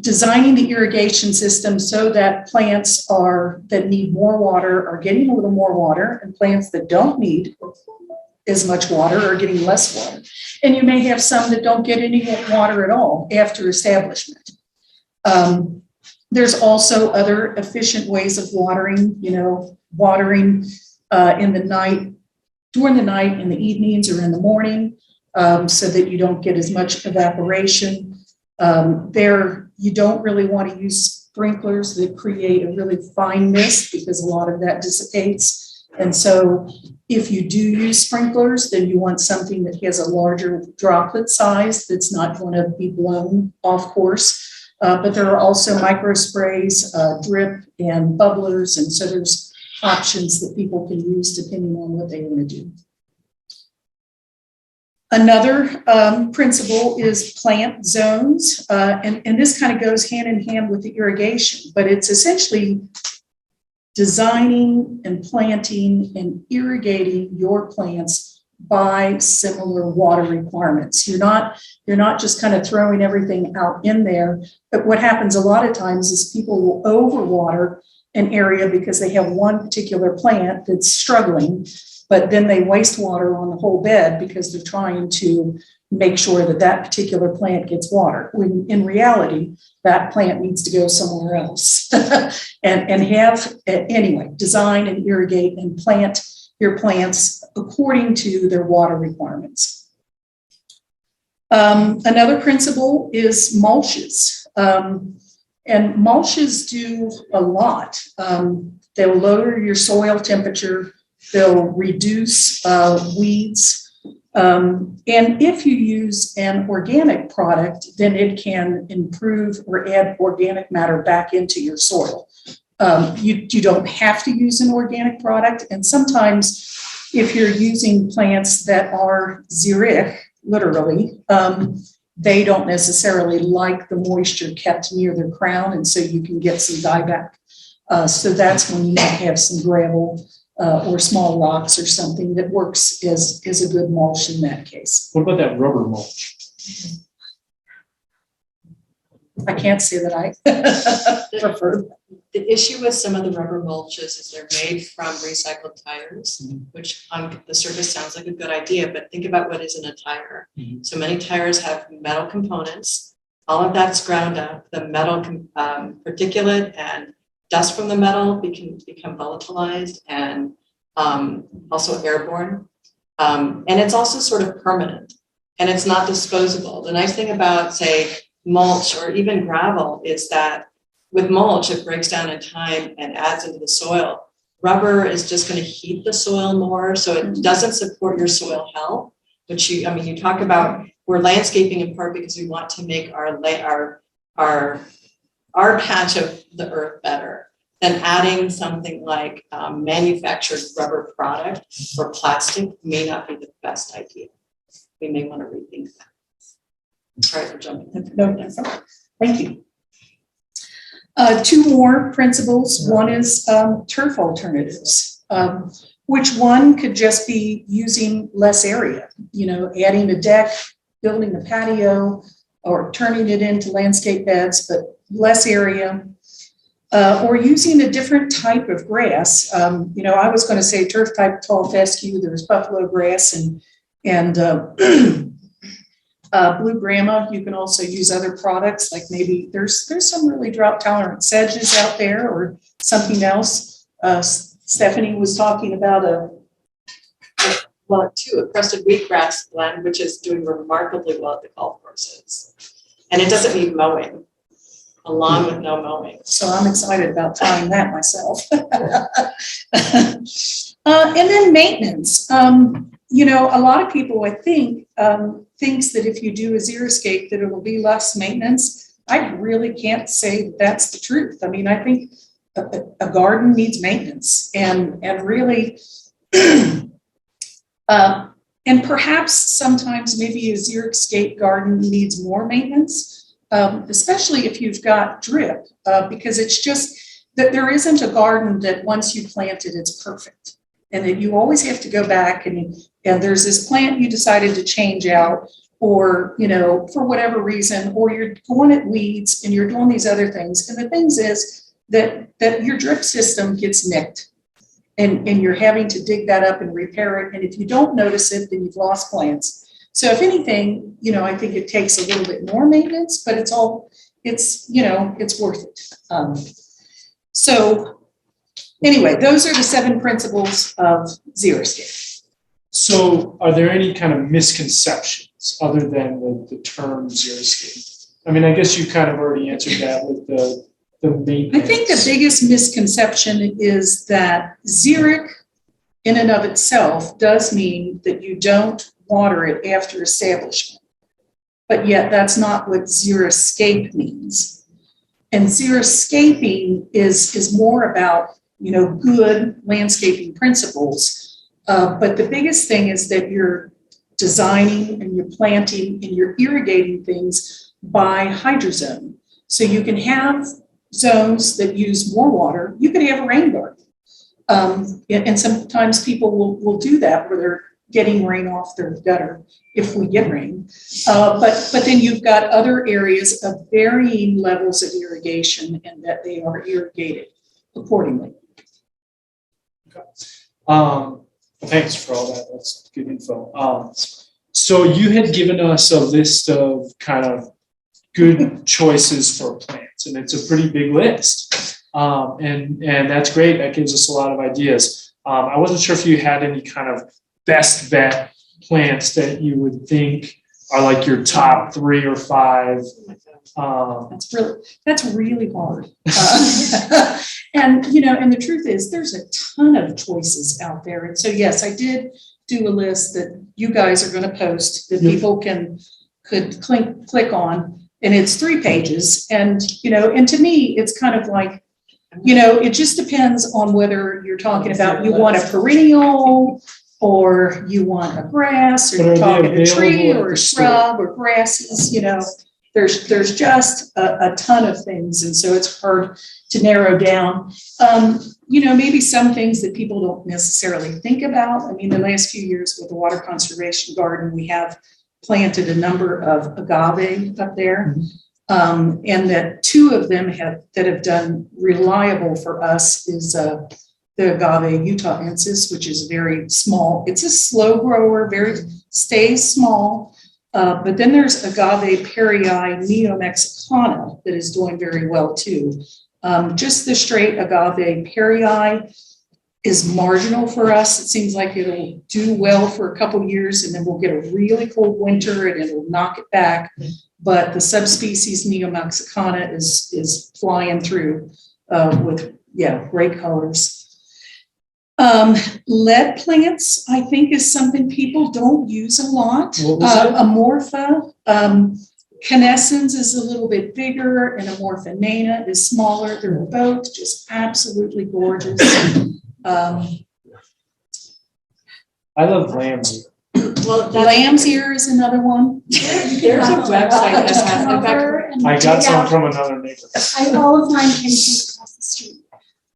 S9: designing the irrigation system so that plants that need more water are getting a little more water, and plants that don't need as much water are getting less water. And you may have some that don't get any water at all after establishment. There's also other efficient ways of watering, watering in the night, during the night, in the evenings or in the morning, so that you don't get as much evaporation. You don't really want to use sprinklers that create a really fine mist because a lot of that dissipates. And so if you do use sprinklers, then you want something that has a larger droplet size that's not going to be blown off course. But there are also micro sprays, drip and bubblers. And so there's options that people can use depending on what they want to do. Another principle is plant zones. And this kind of goes hand in hand with the irrigation, but it's essentially designing and planting and irrigating your plants by similar water requirements. You're not just kind of throwing everything out in there. But what happens a lot of times is people will overwater an area because they have one particular plant that's struggling, but then they waste water on the whole bed because they're trying to make sure that that particular plant gets water. When in reality, that plant needs to go somewhere else. Anyway, design and irrigate and plant your plants according to their water requirements. Another principle is mulches. And mulches do a lot. They'll lower your soil temperature. They'll reduce weeds. And if you use an organic product, then it can improve or add organic matter back into your soil. You don't have to use an organic product. And sometimes if you're using plants that are xeric, literally, they don't necessarily like the moisture kept near their crown. And so you can get some dieback So that's when you might have some gravel or small rocks or something that works as a good mulch in that case.
S7: What about that rubber mulch?
S9: I can't say that I prefer.
S8: The issue with some of the rubber mulches is they're made from recycled tires, which on the surface sounds like a good idea, but think about what is in a tire. So many tires have metal components. All of that's ground up. The metal particulate and dust from the metal become volatilized and also airborne. And it's also sort of permanent and it's not disposable. The nice thing about, say, mulch or even gravel is that with mulch, it breaks down in time and adds into the soil. Rubber is just going to heat the soil more, so it doesn't support your soil health. Which you talk about, we're landscaping in part because we want to make our patch of the earth better. Then adding something like manufactured rubber product or plastic may not be the best idea. We may want to rethink that. Sorry for jumping.
S9: No, thank you. Two more principles. One is turf alternatives, which one could just be using less area, adding a deck, building a patio, or turning it into landscape beds, but less area, or using a different type of grass. I was going to say turf type tall fescue. There's buffalo grass and blue grama. You can also use other products, like maybe there's some really drought tolerant sedges out there or something else. Stephanie was talking about a
S8: crested wheatgrass blend, which is doing remarkably well at the golf courses. And it doesn't need mowing, along with no mowing.
S9: So I'm excited about trying that myself. And then maintenance. A lot of people, I think, thinks that if you do a xeriscape, that it will be less maintenance. I really can't say that that's the truth. I mean, I think a garden needs maintenance and really, and perhaps sometimes maybe a xeriscape garden needs more maintenance, especially if you've got drip, because it's just that there isn't a garden that once you plant it, it's perfect. And that you always have to go back and there's this plant you decided to change out or, for whatever reason, or you're going at weeds and you're doing these other things. And the things is that your drip system gets nicked and you're having to dig that up and repair it. And if you don't notice it, then you've lost plants. So if anything, I think it takes a little bit more maintenance, but it's worth it. So anyway, those are the 7 principles of xeriscape.
S7: So are there any kind of misconceptions other than the term xeriscape? I mean, I guess you kind of already answered that with the maintenance.
S9: I think the biggest misconception is that xeric in and of itself does mean that you don't water it after establishment. But yet that's not what xeriscape means. And xeriscaping is more about good landscaping principles. But the biggest thing is that you're designing and you're planting and you're irrigating things by hydrozone. So you can have zones that use more water. You could have a rain garden. And sometimes people will do that where they're getting rain off their gutter if we get rain. But then you've got other areas of varying levels of irrigation and that they are irrigated accordingly.
S7: Thanks for all that. That's good info. So you had given us a list of kind of good choices for plants, and it's a pretty big list. And that's great. That gives us a lot of ideas. I wasn't sure if you had any kind of best bet plants that you would think are like your top 3 or 5.
S9: That's really hard. And the truth is there's a ton of choices out there. And so, yes, I did do a list that you guys are going to post that people could click on, and it's 3 pages. And to me, it's kind of like, it just depends on whether you're talking about you want a perennial or you want a grass, or you're talking a tree or a shrub or grasses. There's just a ton of things. And so it's hard narrow down. Maybe some things that people don't necessarily think about. I mean, the last few years with the water conservation garden, we have planted a number of agave up there. And that 2 of them that have done reliable for us is the agave Utahensis, which is very small. It's a slow grower, stays small. But then there's agave perii neo-mexicana that is doing very well too. Just the straight agave perii is marginal for us. It seems like it'll do well for a couple years and then we'll get a really cold winter and it'll knock it back. But the subspecies neo-mexicana is flying through with great colors. Lead plants, I think, is something people don't use a lot. Amorpha, canescens is a little bit bigger and Amorpha nana is smaller. They're both just absolutely gorgeous.
S7: I love lambs.
S8: Well,
S9: Lamb's ear is another one.
S8: there's a website that has, in fact,
S7: I got some from another neighbor.
S11: All of mine came from across the street.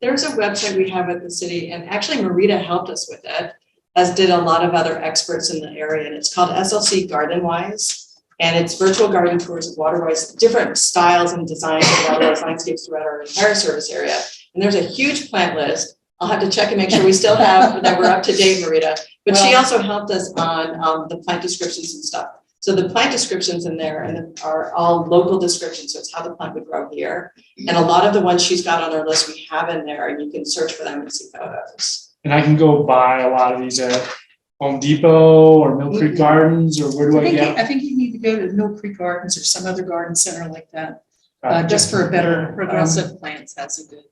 S8: there's a website we have at the city, and actually Marita helped us with it, as did a lot of other experts in the area, and it's called SLC Garden Wise, and it's virtual garden tours of waterwise, different styles and designs of waterwise landscapes throughout our entire service area. And there's a huge plant list. I'll have to check and make sure we still have that we're up to date, Marita. But she also helped us on the plant descriptions and stuff. So the plant descriptions in there are all local descriptions. So it's how the plant would grow here. And a lot of the ones she's got on her list we have in there, and you can search for them and see photos.
S7: And I can go buy a lot of these at Home Depot or Mill Creek Gardens, or where do I get?
S9: I think you need to go to Mill Creek Gardens or some other garden center like that, just for a better.
S10: Progressive Plants has a good.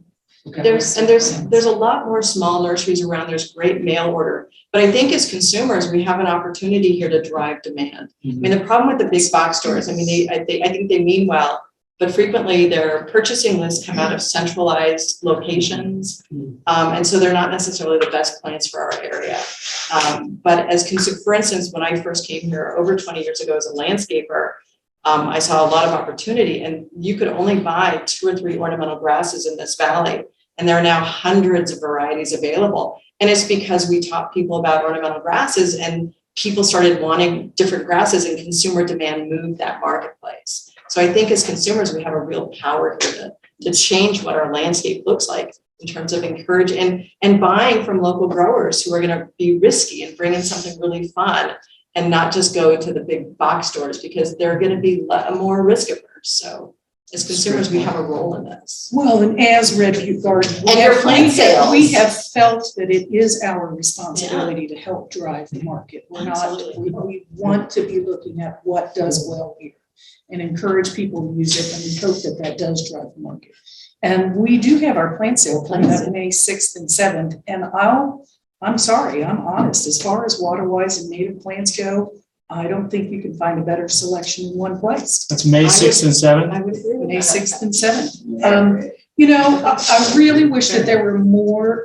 S7: Okay.
S8: There's a lot more small nurseries around. There's great mail order, but I think as consumers, we have an opportunity here to drive demand. I mean, the problem with the big box stores, I mean, I think they mean well, but frequently their purchasing lists come out of centralized locations. And so they're not necessarily the best plants for our area. But as for instance, when I first came here over 20 years ago as a landscaper, I saw a lot of opportunity, and you could only buy 2 or 3 ornamental grasses in this valley. And there are now hundreds of varieties available. And it's because we taught people about ornamental grasses, and people started wanting different grasses, and consumer demand moved that marketplace. So I think as consumers, we have a real power here to change what our landscape looks like in terms of encouraging and buying from local growers who are going to be risky and bring in something really fun, and not just go to the big box stores because they're going to be more risk averse. So as consumers, we have a role in this.
S9: Well, and as Red Butte Garden, we have felt that it is our responsibility to help drive the market. We're not, we want to be looking at what does well here and encourage people to use it, and we hope that that does drive the market. And we do have our plant sale coming up May 6th and 7th, and I'm sorry, I'm honest, as far as water-wise and native plants go, I don't think you can find a better selection in one place.
S7: That's May 6th and 7th?
S8: I would agree with
S9: May
S8: that.
S9: 6th and 7th. I really wish that there were more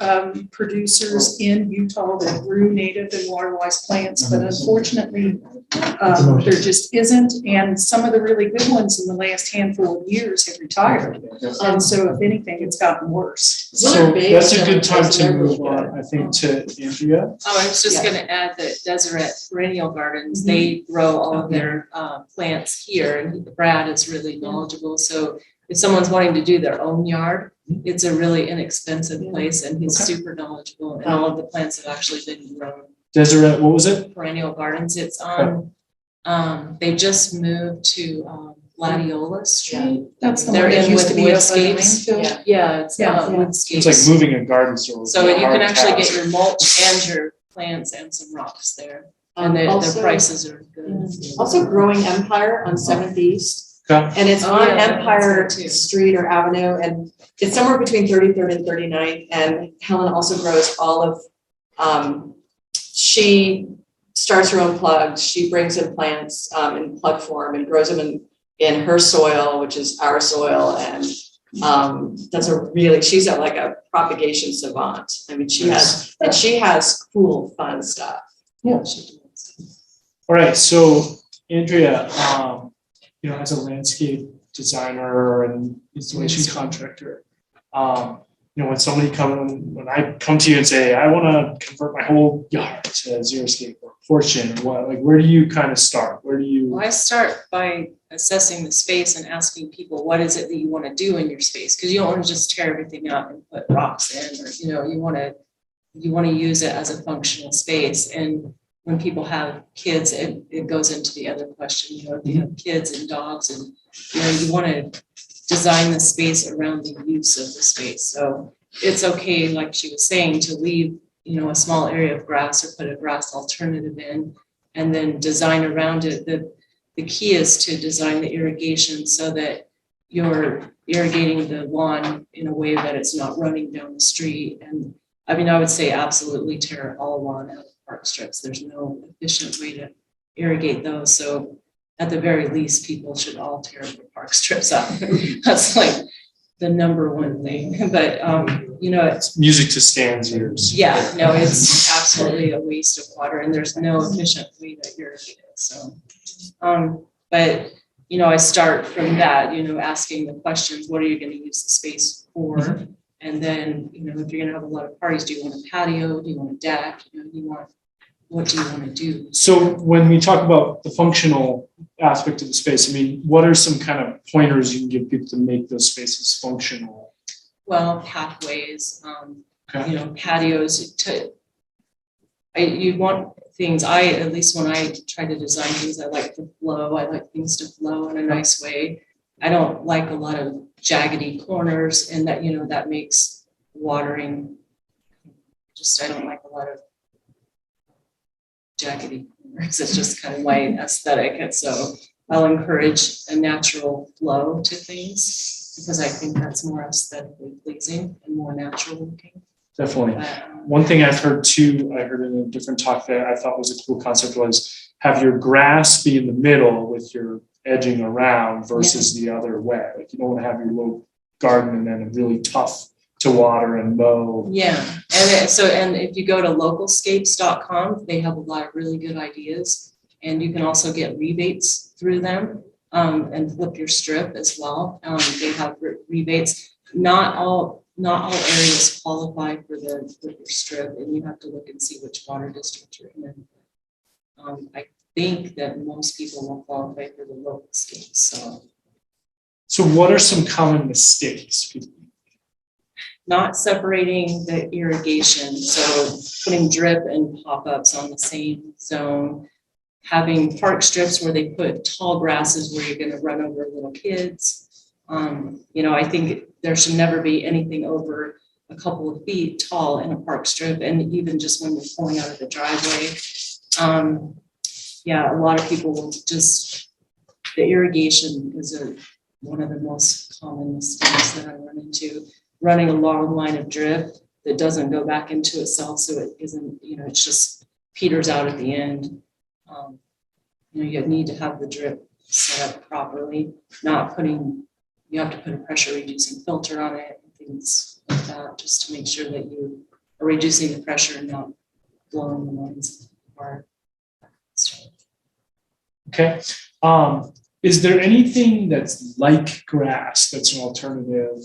S9: producers in Utah that grew native and water-wise plants, but unfortunately, there just isn't. And some of the really good ones in the last handful of years have retired. And so if anything, it's gotten worse.
S7: So that's a good time to move on, I think, to Andrea.
S10: Oh, I was just gonna add that Deseret Perennial Gardens, they grow all of their plants here, and Brad is really knowledgeable. So if someone's wanting to do their own yard, it's a really inexpensive place, and he's super knowledgeable, and all of the plants have actually been grown.
S7: Deseret, what was it?
S10: Perennial Gardens, it's on, they just moved to Gladiola Street.
S9: That's the
S10: They're
S9: one that
S10: in
S9: used to
S10: with
S9: be up by the
S10: Woodscapes.
S9: landfill.
S10: Yeah, it's
S9: Yeah.
S10: Woodscapes.
S7: It's like moving a garden store.
S10: So you can actually get your mulch and your plants and some rocks there, and their prices are good.
S8: Also Growing Empire on 7th East.
S7: Okay.
S8: And it's
S10: Oh,
S8: on
S10: yeah,
S8: Empire
S10: that's there too.
S8: Street or Avenue, and it's somewhere between 33rd and 39th. And Helen also grows all of, she starts her own plugs. She brings in plants in plug form and grows them in her soil, which is our soil. And she's like a propagation savant. I mean, she has cool, fun stuff.
S9: Yeah.
S7: All right, so Andrea, as a landscape designer and installation contractor, When when I come to you and say, I want to convert my whole yard to xeriscape or portion or what, like, where do you kind of start? Where do you?
S10: Well, I start by assessing the space and asking people, what is it that you want to do in your space? Because you don't want to just tear everything up and put rocks in, or, you want to use it as a functional space. And when people have kids, it goes into the other question, if you have kids and dogs, and, you want to design the space around the use of the space. So it's okay, like she was saying, to leave, a small area of grass or put a grass alternative in, and then design around it. The key is to design the irrigation so that you're irrigating the lawn in a way that it's not running down the street. And I would say absolutely tear all lawn out of park strips. There's no efficient way to irrigate those. So at the very least, people should all tear the park strips out. That's like the number one thing. But, it's
S7: music to Stan's ears.
S10: Yeah, no, it's absolutely a waste of water, and there's no efficient way to irrigate it. So, but, I start from that, asking the questions, what are you going to use the space for? Mm-hmm. And then, if you're going to have a lot of parties, do you want a patio? Do you want a deck? What do you want to do?
S7: So when we talk about the functional aspect of the space, what are some kind of pointers you can give people to make those spaces functional?
S10: Well, pathways, patios. You want things. At least when I try to design things, I like to flow. I like things to flow in a nice way. I don't like a lot of jaggedy corners, and that that makes watering. I don't like a lot of jaggedy corners. It's just kind of my aesthetic, and so I'll encourage a natural flow to things because I think that's more aesthetically pleasing and more natural looking.
S7: Definitely. One thing I've heard too, I heard in a different talk that I thought was a cool concept was have your grass be in the middle with your edging around versus the other way. Like you don't want to have your little garden and then really tough to water and mow.
S10: Yeah, and if you go to localscapes.com, they have a lot of really good ideas, and you can also get rebates through them and flip your strip as well. They have rebates. Not all areas qualify for the flip your strip, and you have to look and see which water district you're in. I think that most people will qualify for the local scapes.
S7: So what are some common mistakes people?
S10: Not separating the irrigation, so putting drip and pop-ups on the same zone, having park strips where they put tall grasses where you're going to run over little kids. I think there should never be anything over a couple of feet tall in a park strip, and even just when you're pulling out of the driveway. A lot of people will just, the irrigation is one of the most common mistakes that I run into. Running a long line of drip that doesn't go back into itself, so it isn't, it's just peters out at the end. You need to have the drip set up properly, you have to put a pressure reducing filter on it, and things like that, just to make sure that you are reducing the pressure and not blowing the lines apart.
S7: Okay. Is there anything that's like grass that's an alternative?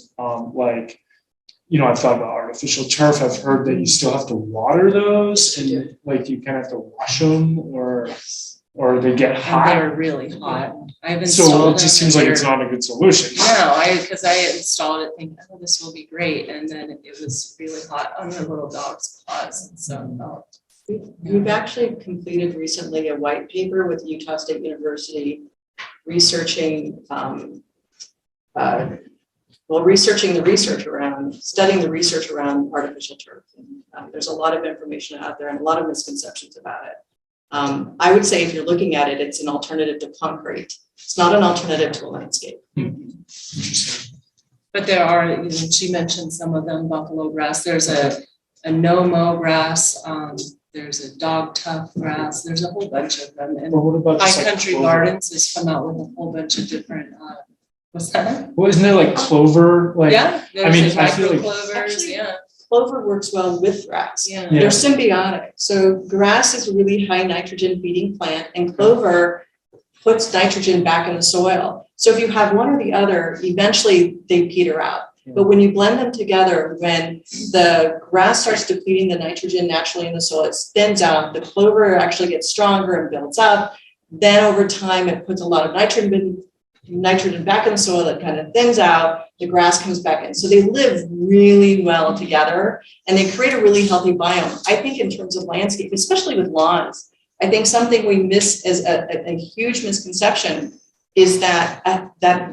S7: I've thought about artificial turf. I've heard that you still have to water those, and you kind of have to wash them, or they get hot.
S10: And they're really hot.
S7: So it just seems like it's not a good solution.
S10: No, because I installed it thinking, oh, this will be great, and then it was really hot on the little dog's paws, and so.
S13: We've actually completed recently a white paper with Utah State University researching studying the research around artificial turf. And, there's a lot of information out there and a lot of misconceptions about it. I would say if you're looking at it, it's an alternative to concrete. It's not an alternative to a landscape.
S7: Interesting.
S10: But there are, she mentioned some of them, buffalo grass. There's a no-mow grass. There's a dog tough grass. There's a whole bunch of them. And
S7: what about
S10: High Country Gardens has come out with a whole bunch of different, what's that?
S7: Well, isn't there like clover?
S10: Yeah, there's
S7: I feel like
S10: clovers,
S13: actually, clover works well with grass.
S10: Yeah.
S13: They're symbiotic. So grass is a really high nitrogen feeding plant, and clover puts nitrogen back in the soil. So if you have one or the other, eventually they peter out. But when you blend them together, when the grass starts depleting the nitrogen naturally in the soil, it thins out, the clover actually gets stronger and builds up. Then over time, it puts a lot of nitrogen back in the soil, it kind of thins out, the grass comes back in. So they live really well together and they create a really healthy biome. I think in terms of landscape, especially with lawns, I think something we miss as a huge misconception is that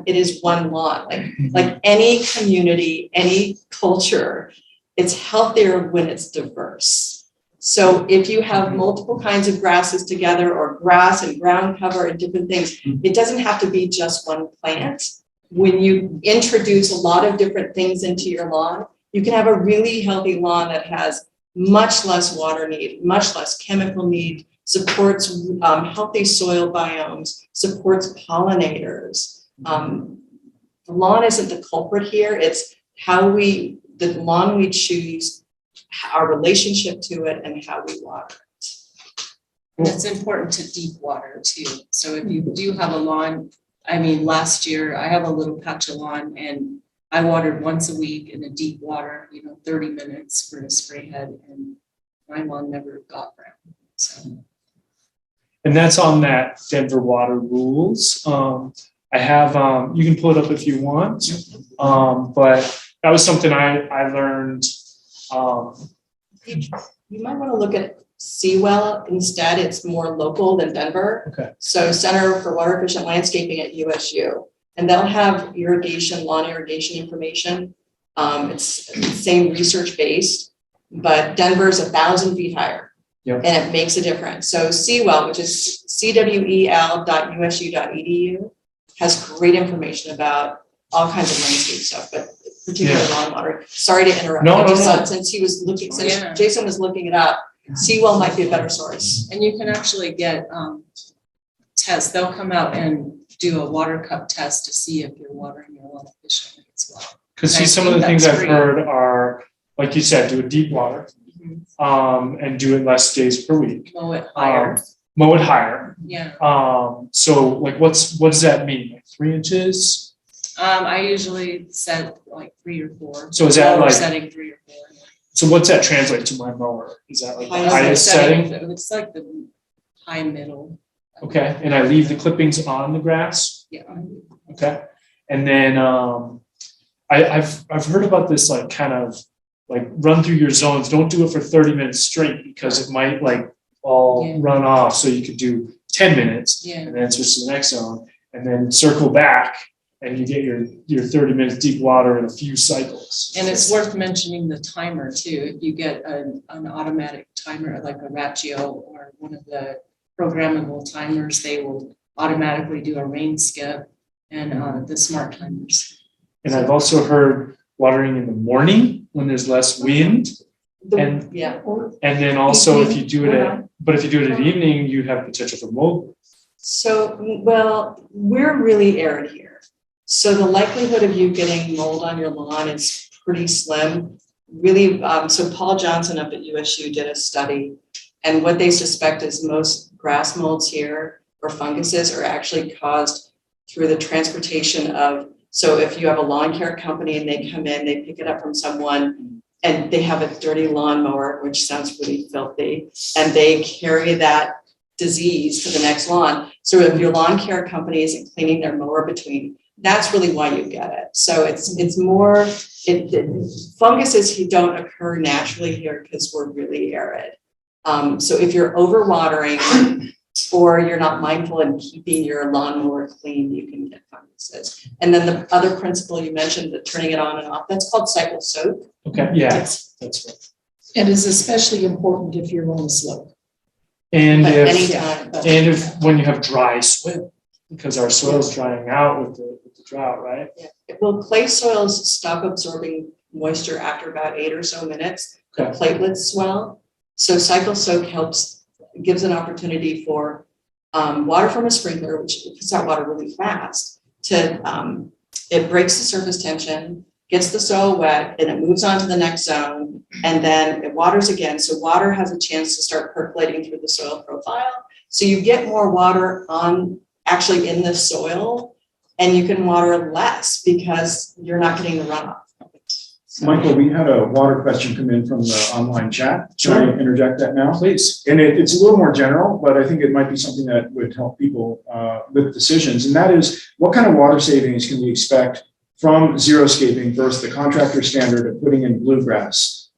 S13: it is one lawn. Like any community, any culture, it's healthier when it's diverse. So if you have multiple kinds of grasses together or grass and ground cover and different things, it doesn't have to be just one plant. When you introduce a lot of different things into your lawn, you can have a really healthy lawn that has much less water need, much less chemical need, supports healthy soil biomes, supports pollinators. The lawn isn't the culprit here. It's the lawn we choose, our relationship to it, and how we water it.
S10: And it's important to deep water too. So if you do have a lawn, I mean, last year I have a little patch of lawn and I watered once a week in a deep water, 30 minutes for a spray head, and my lawn never got brown. So.
S7: And that's on that Denver water rules. I have, you can pull it up if you want. But that was something I learned.
S13: You might want to look at Seawell instead. It's more local than Denver.
S7: Okay.
S13: So Center for Water Efficient Landscaping at USU, and they'll have lawn irrigation information. It's the same research based, but Denver's 1,000 feet higher. Yep. And it makes a difference. So Seawell, which is cwel.usu.edu, has great information about all kinds of landscape stuff, but particularly lawn water. Sorry to interrupt.
S7: No.
S13: Since Jason was looking it up, Seawell might be a better source.
S10: And you can actually get tests. They'll come out and do a water cup test to see if you're watering your lawn efficiently as well.
S7: Because some of the things I've heard are, like you said, do a deep water. And do it less days per week.
S10: Mow it higher.
S7: Yeah. So like what does that mean? Like 3 inches?
S10: I usually set like 3 or 4.
S7: So is that like
S10: setting 3 or 4?
S7: So what's that translate to my mower? Is that like the
S10: Highest
S7: highest setting?
S10: It's like the high middle.
S7: Okay. And I leave the clippings on the grass?
S10: Yeah.
S7: Okay. And then I've heard about this like kind of like run through your zones. Don't do it for 30 minutes straight because it might like all run off. So you could do 10 minutes and then switch to the next zone and then circle back and you get your 30 minutes deep water in a few cycles.
S10: And it's worth mentioning the timer too. If you get an automatic timer like a Ratio or one of the programmable timers, they will automatically do a rain skip and the smart timers.
S7: And I've also heard watering in the morning when there's less wind. And then also if you do it at evening, you have potential for mold.
S13: So, well, we're really arid here. So the likelihood of you getting mold on your lawn is pretty slim. Really, so Paul Johnson up at USU did a study, and what they suspect is most grass molds here or funguses are actually caused through the transportation of. So if you have a lawn care company and they come in, they pick it up from someone and they have a dirty lawnmower, which sounds pretty filthy, and they carry that disease to the next lawn. So if your lawn care company isn't cleaning their mower between, that's really why you get it. So it's more, funguses don't occur naturally here because we're really arid. So if you're overwatering or you're not mindful in keeping your lawnmower clean, you can get funguses. And then the other principle you mentioned, that turning it on and off, that's called cycle soak.
S7: Okay, yeah, that's right.
S9: And is especially important if you're on a slope.
S7: And
S13: if
S7: when you have dry soil, because our soil is drying out with the drought, right?
S13: Yeah. Well, clay soils stop absorbing moisture after about 8 or so minutes. The platelets swell. So cycle soak gives an opportunity for water from a sprinkler, which puts out water really fast, it breaks the surface tension, gets the soil wet, and it moves on to the next zone, and then it waters again. So water has a chance to start percolating through the soil profile. So you get more water actually in the soil, and you can water less because you're not getting the runoff.
S1: Michael, we had a water question come in from the online chat. Can I interject that now?
S7: Please.
S1: And it's a little more general, but I think it might be something that would help people with decisions. And that is, what kind of water savings can we expect from xeriscaping versus the contractor standard of putting in bluegrass,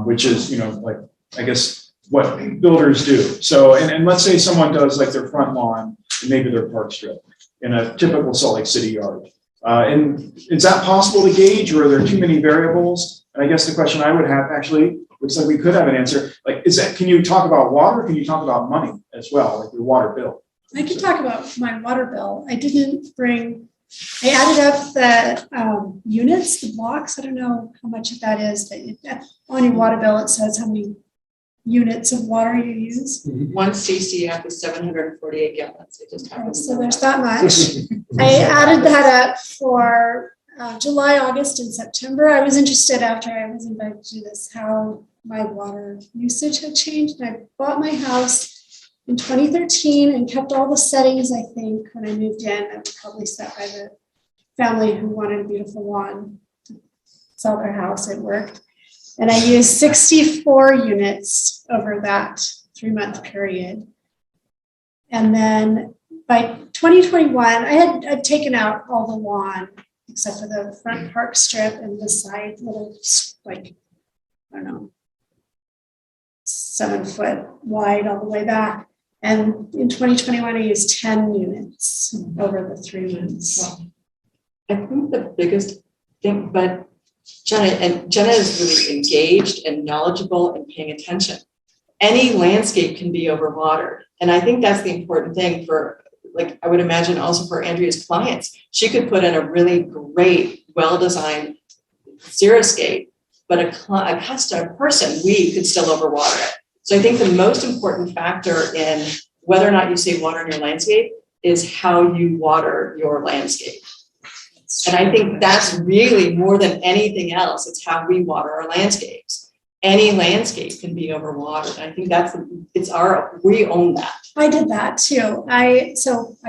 S1: which is, like, I guess, what builders do. So, and let's say someone does like their front lawn and maybe their park strip in a typical Salt Lake City yard. And is that possible to gauge, or are there too many variables? And I guess the question I would have actually, looks like we could have an answer, like, can you talk about water? Can you talk about money as well, like your water bill?
S11: I can talk about my water bill. I added up the units, the blocks. I don't know how much that is, but on your water bill, it says how many units of water you use.
S13: One CCF is 748 gallons. It just happens.
S11: So there's that much. I added that up for July, August, and September. I was interested after I was invited to do this, how my water usage had changed. And I bought my house in 2013 and kept all the settings, I think, when I moved in, that were probably set by the family who wanted a beautiful lawn to sell their house. It worked. And I used 64 units over that 3-month period. And then by 2021, I'd taken out all the lawn except for the front park strip and the side little, like, I don't know, 7 foot wide all the way back. And in 2021, I used 10 units over the 3 months.
S13: I think the biggest thing, but Jenna is really engaged and knowledgeable and paying attention. Any landscape can be overwatered. And I think that's the important thing for, like, I would imagine also for Andrea's clients. She could put in a really great, well-designed xeriscape, but a custom person, we could still overwater it. So I think the most important factor in whether or not you save water in your landscape is how you water your landscape. And I think that's really more than anything else, it's how we water our landscapes. Any landscape can be overwatered. I think we own that.
S11: I did that too.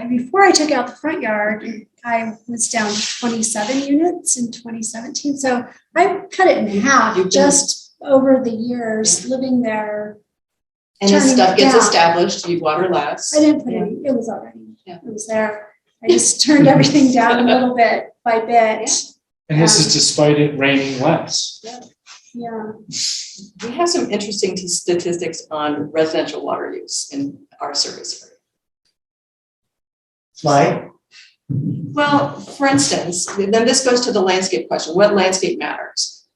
S11: Before I took out the front yard, I was down to 27 units in 2017. So I cut it in half just over the years living there.
S13: And as stuff gets established, you water less.
S11: I didn't put any, it was already, it was there. I just turned everything down a little bit by bit.
S7: And this is despite it raining less.
S11: Yeah.
S13: We have some interesting statistics on residential water use in our service area.
S3: Slide.
S13: Well, for instance, then this goes to the landscape question. What landscape matters?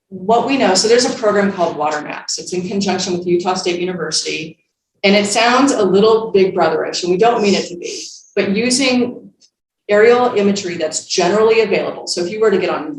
S13: What we know, so there's a program called Water Maps. It's in conjunction with Utah State University. And it sounds a little big brotherish, and we don't mean it to be, but using aerial imagery that's generally available. So if you were to get on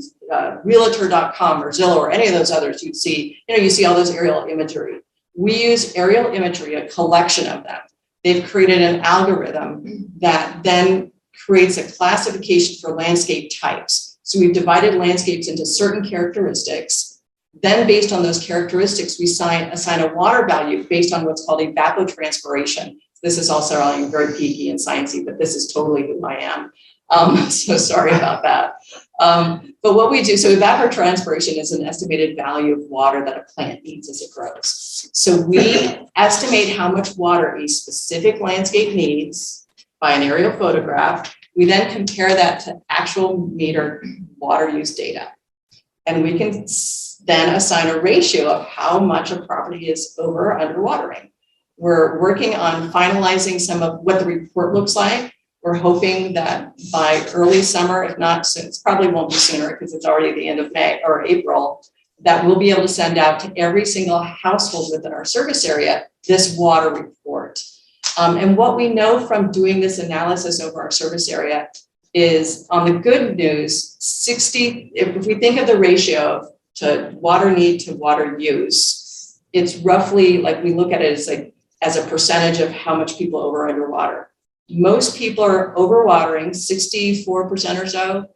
S13: realtor.com or Zillow or any of those others, you'd see, you see all those aerial imagery. We use aerial imagery, a collection of them. They've created an algorithm that then creates a classification for landscape types. So we've divided landscapes into certain characteristics. Then based on those characteristics, we assign a water value based on what's called evapotranspiration. This is also very geeky and sciencey, but this is totally who I am. So sorry about that. But what we do, so evapotranspiration is an estimated value of water that a plant needs as it grows. So we estimate how much water a specific landscape needs by an aerial photograph. We then compare that to actual meter water use data. And we can then assign a ratio of how much a property is over or under watering. We're working on finalizing some of what the report looks like. We're hoping that by early summer, if not soon, it probably won't be sooner because it's already the end of May or April, that we'll be able to send out to every single household within our service area this water report. And what we know from doing this analysis over our service area is, on the good news, if we think of the ratio to water need to water use, it's roughly, like, we look at it as a percentage of how much people over or under water. Most people are overwatering, 64% or so,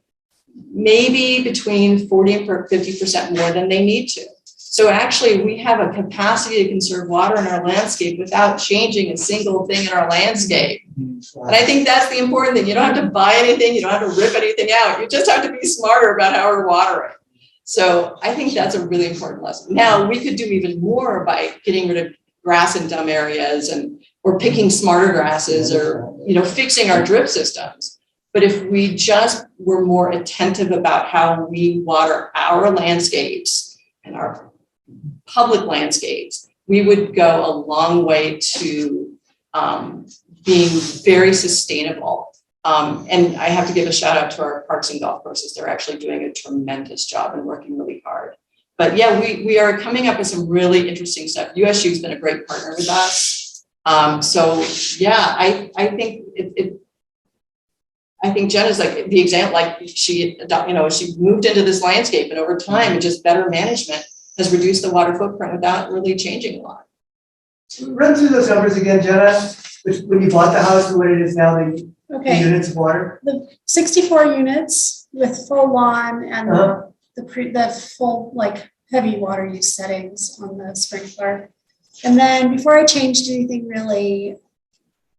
S13: maybe between 40 and 50% more than they need to. So actually, we have a capacity to conserve water in our landscape without changing a single thing in our landscape. And I think that's the important thing. You don't have to buy anything. You don't have to rip anything out. You just have to be smarter about how we're watering. So I think that's a really important lesson. Now, we could do even more by getting rid of grass in dumb areas or picking smarter grasses or, fixing our drip systems. But if we just were more attentive about how we water our landscapes and our public landscapes, we would go a long way to being very sustainable. And I have to give a shout out to our parks and golf courses. They're actually doing a tremendous job and working really hard. But yeah, we are coming up with some really interesting stuff. USU's been a great partner with us. So yeah, I think I think Jenna's like the example, like she moved into this landscape, and over time, and just better management has reduced the water footprint without really changing a lot.
S14: Run through those numbers again, Jenna, when you bought the house and what it is now, the units of water.
S11: The 64 units with full lawn and the full heavy water use settings on the sprinkler. And then before I changed anything really,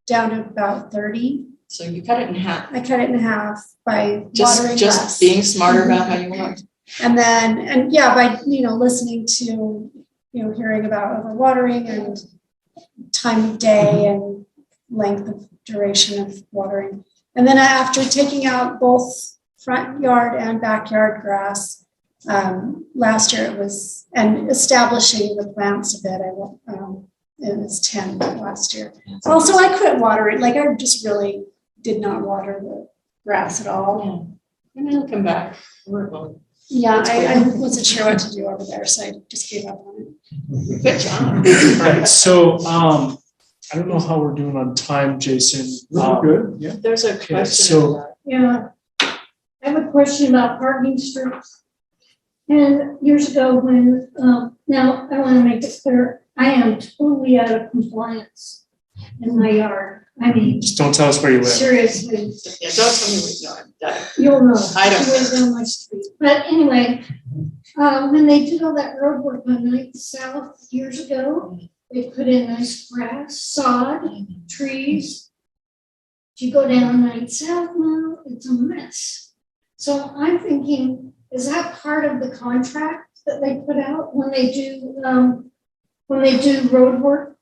S11: down to about 30.
S13: So you cut it in half.
S11: I cut it in half by watering
S13: just
S11: less.
S13: Being smarter about how you want.
S11: And then, by, listening to, hearing about overwatering and time of day and length of duration of watering. And then after taking out both front yard and backyard grass, last year and establishing the plants a bit, it was 10 last year. Also, I quit watering, I just really did not water the grass at all.
S13: Yeah. And it'll come back.
S11: Yeah, I wasn't sure what to do over there, so I just gave up on it.
S13: Good job.
S7: All right, so I don't know how we're doing on time, Jason.
S1: Good, yeah.
S13: There's a
S7: Okay,
S13: question.
S7: so
S11: Yeah, I have a question about parking strips. And years ago when, now I want to make it clear, I am totally out of compliance in my yard. I mean,
S7: just don't tell us where you live.
S11: seriously,
S13: Yeah, don't tell me what you know.
S11: you'll know.
S13: I don't.
S11: She lives down my street. But anyway, when they did all that road work on 9th South years ago, they put in nice grass, sod, trees. If you go down 9th South now, it's a mess. So I'm thinking, is that part of the contract that they put out when they do road work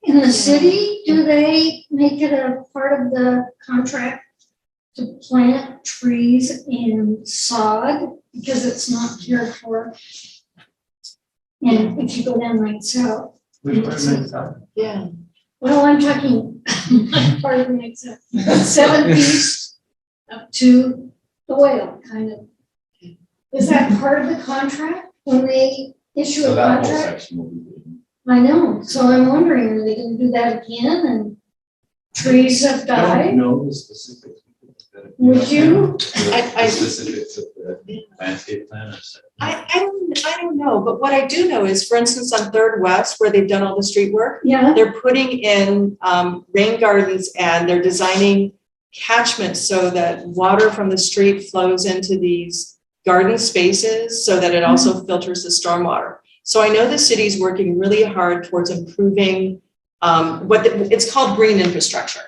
S11: in the city? Do they make it a part of the contract to plant trees and sod because it's not cared for? And if you go down 9th South.
S13: Yeah.
S11: Well, I'm talking part of 9th South, 7th East up to the whale, kind of. Is that part of the contract when they issue a contract? I know, so I'm wondering, are they gonna do that again and trees have died?
S5: No, the specifics.
S11: Would you?
S13: I
S5: Specifics of the landscape plan.
S13: I don't know, but what I do know is, for instance, on 3rd West, where they've done all the street work,
S11: Yeah,
S13: they're putting in rain gardens and they're designing catchments so that water from the street flows into these garden spaces so that it also filters the stormwater. So I know the city's working really hard towards improving it's called green infrastructure.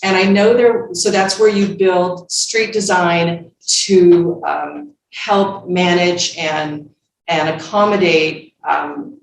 S13: And I know so that's where you build street design to help manage and accommodate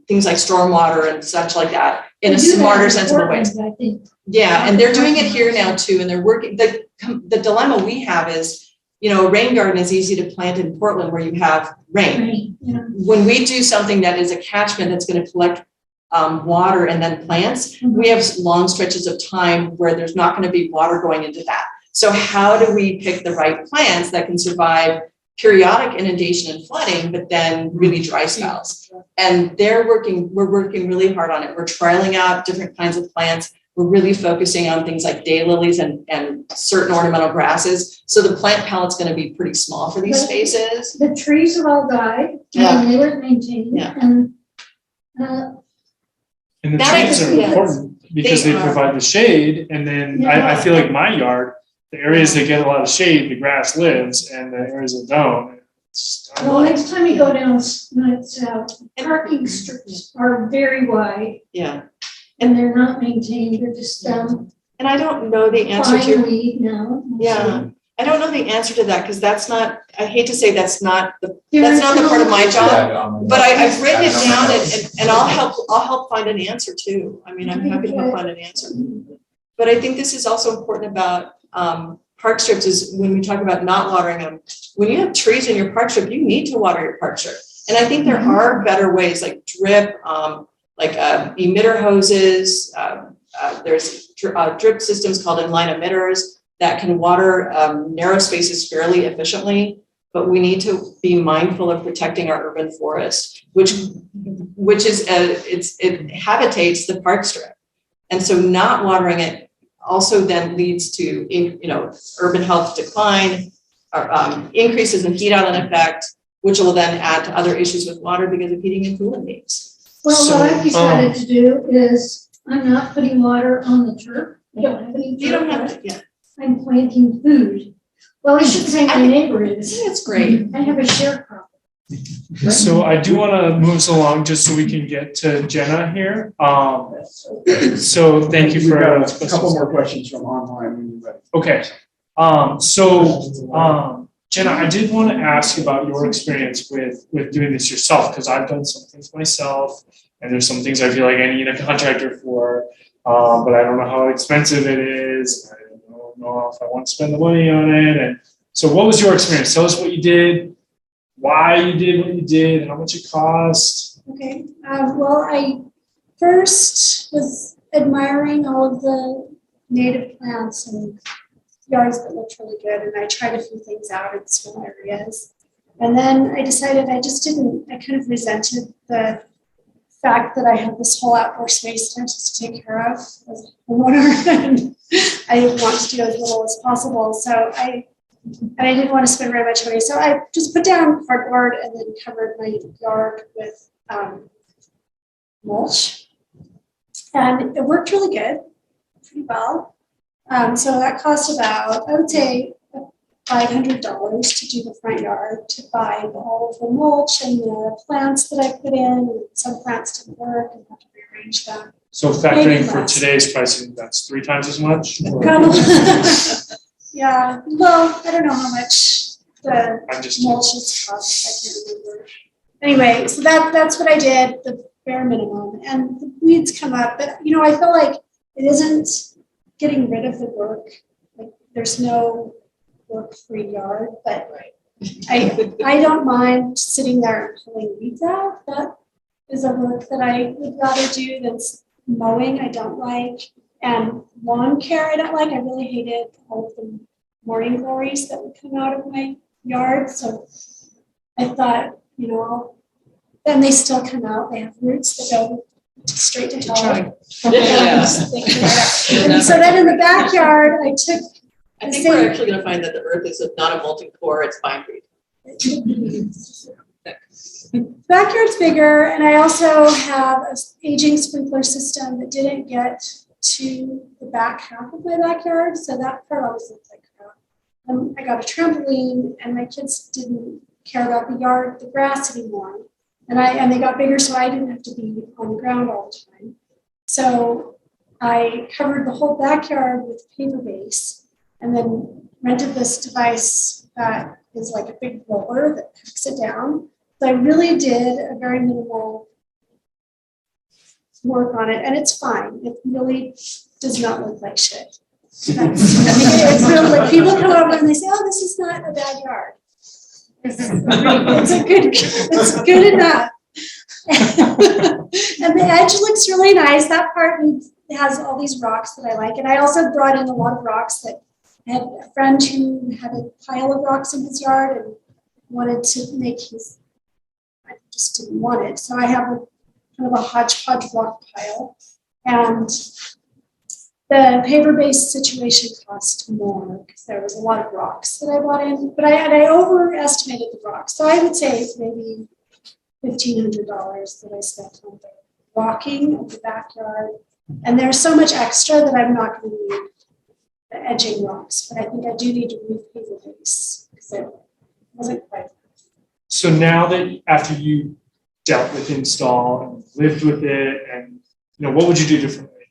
S13: things like stormwater and such like that in a smarter, sensible way.
S11: I think.
S13: Yeah, and they're doing it here now too, and they're working. The dilemma we have is, a rain garden is easy to plant in Portland where you have rain.
S11: Yeah.
S13: When we do something that is a catchment that's going to collect water and then plants, we have long stretches of time where there's not going to be water going into that. So how do we pick the right plants that can survive periodic inundation and flooding, but then really dry spells? And we're working really hard on it. We're trialing out different kinds of plants. We're really focusing on things like daylilies and certain ornamental grasses. So the plant palette's going to be pretty small for these spaces.
S11: The trees have all died,
S13: Yeah.
S11: and they weren't maintained,
S13: Yeah.
S11: and
S7: the
S13: That
S7: trees
S13: is-
S7: are
S13: yes.
S7: important because
S13: They
S7: they
S13: are.
S7: provide the shade, and then I feel like my yard, the areas that get a lot of shade, the grass lives, and the areas that don't.
S11: well, next time you go down 9th South, parking strips are very wide,
S13: Yeah.
S11: and they're not maintained, they're just
S13: And I don't know the answer to
S11: fine weed now.
S13: Yeah. I don't know the answer to that, because that's not, I hate to say that's not the part of my job. But I've written it down and I'll help find an answer too. I mean, I'm happy to help find an answer. But I think this is also important about park strips, is when we talk about not watering them. When you have trees in your park strip, you need to water your park strip. And I think there are better ways, like drip, emitter hoses. There's drip systems called inline emitters that can water narrow spaces fairly efficiently. But we need to be mindful of protecting our urban forest, which is it habitates the park strip. And so not watering it also then leads to urban health decline, increases in heat island effect, which will then add to other issues with water because of heating and cooling needs.
S15: Well, what I've decided to do is I'm not putting water on the turf. I don't have any.
S13: You don't have it yet.
S15: I'm planting food. Well, I should say my neighbor is.
S13: I think it's great.
S15: I have a sharecropper.
S7: So I do want to move us along just so we can get to Jenna here. So thank you
S1: We've
S7: for
S1: got a couple more questions from online when you're ready.
S7: Okay. Jenna, I did want to ask about your experience with doing this yourself, because I've done some things myself, and there's some things I feel like I need a contractor for, but I don't know how expensive it is. I don't know if I want to spend the money on it. And so what was your experience? Tell us what you did, why you did what you did, how much it cost.
S11: Okay, well, I first was admiring all of the native plants and yards that looked really good, and I tried a few things out in small areas. And then I decided I kind of resented the fact that I had this whole outdoor space that I was supposed to take care of as a homeowner, and I wanted to do as little as possible. So I didn't want to spend very much money. So I just put down cardboard and then covered my yard with mulch. And it worked really good, pretty well. So that cost about, I would say, $500 to do the front yard, to buy all of the mulch and the plants that I put in. And some plants didn't work and had to rearrange them.
S7: So factoring for today's pricing, that's 3 times as much?
S11: Probably. Yeah, well, I don't know how much the mulches cost, I can't remember. Anyway, so that's what I did, the bare minimum, and the weeds come up, but I feel like it isn't getting rid of the work. Like there's no work-free yard, but I don't mind sitting there and pulling weeds out. That is a work that I would rather do than mowing. I don't like. And lawn care, I don't like. I really hated all of the morning glories that would come out of my yard. So I thought, then they still come out. They have roots that go straight to hell. And so then in the backyard, I
S13: think we're actually going to find that the earth is not a molten core, it's concrete.
S11: Backyard's bigger, and I also have an aging sprinkler system that didn't get to the back half of my backyard, so that part always looked like crap. I got a trampoline, and my kids didn't care about the yard, the grass anymore, and they got bigger, so I didn't have to be on the ground all the time. So I covered the whole backyard with paper base, and then rented this device that is like a big roller that packs it down. So I really did a very minimal work on it, and it's fine. It really does not look like shit. It's really like people come over and they say, "Oh, this is not a bad yard. It's good enough." And the edge looks really nice. That part has all these rocks that I like, and I also brought in a lot of rocks that I had a friend who had a pile of rocks in his yard and wanted to make his. I just didn't want it, so I have a kind of a hodgepodge rock pile, and the paper-based situation cost more because there was a lot of rocks that I brought in, but I overestimated the rocks, so I would say it's maybe $1,500 that I spent on the rocking of the backyard, and there's so much extra that I'm not going to need the edging rocks, but I think I do need to repaint the base because it wasn't quite.
S7: So now that after you dealt with install and lived with it, and what would you do differently?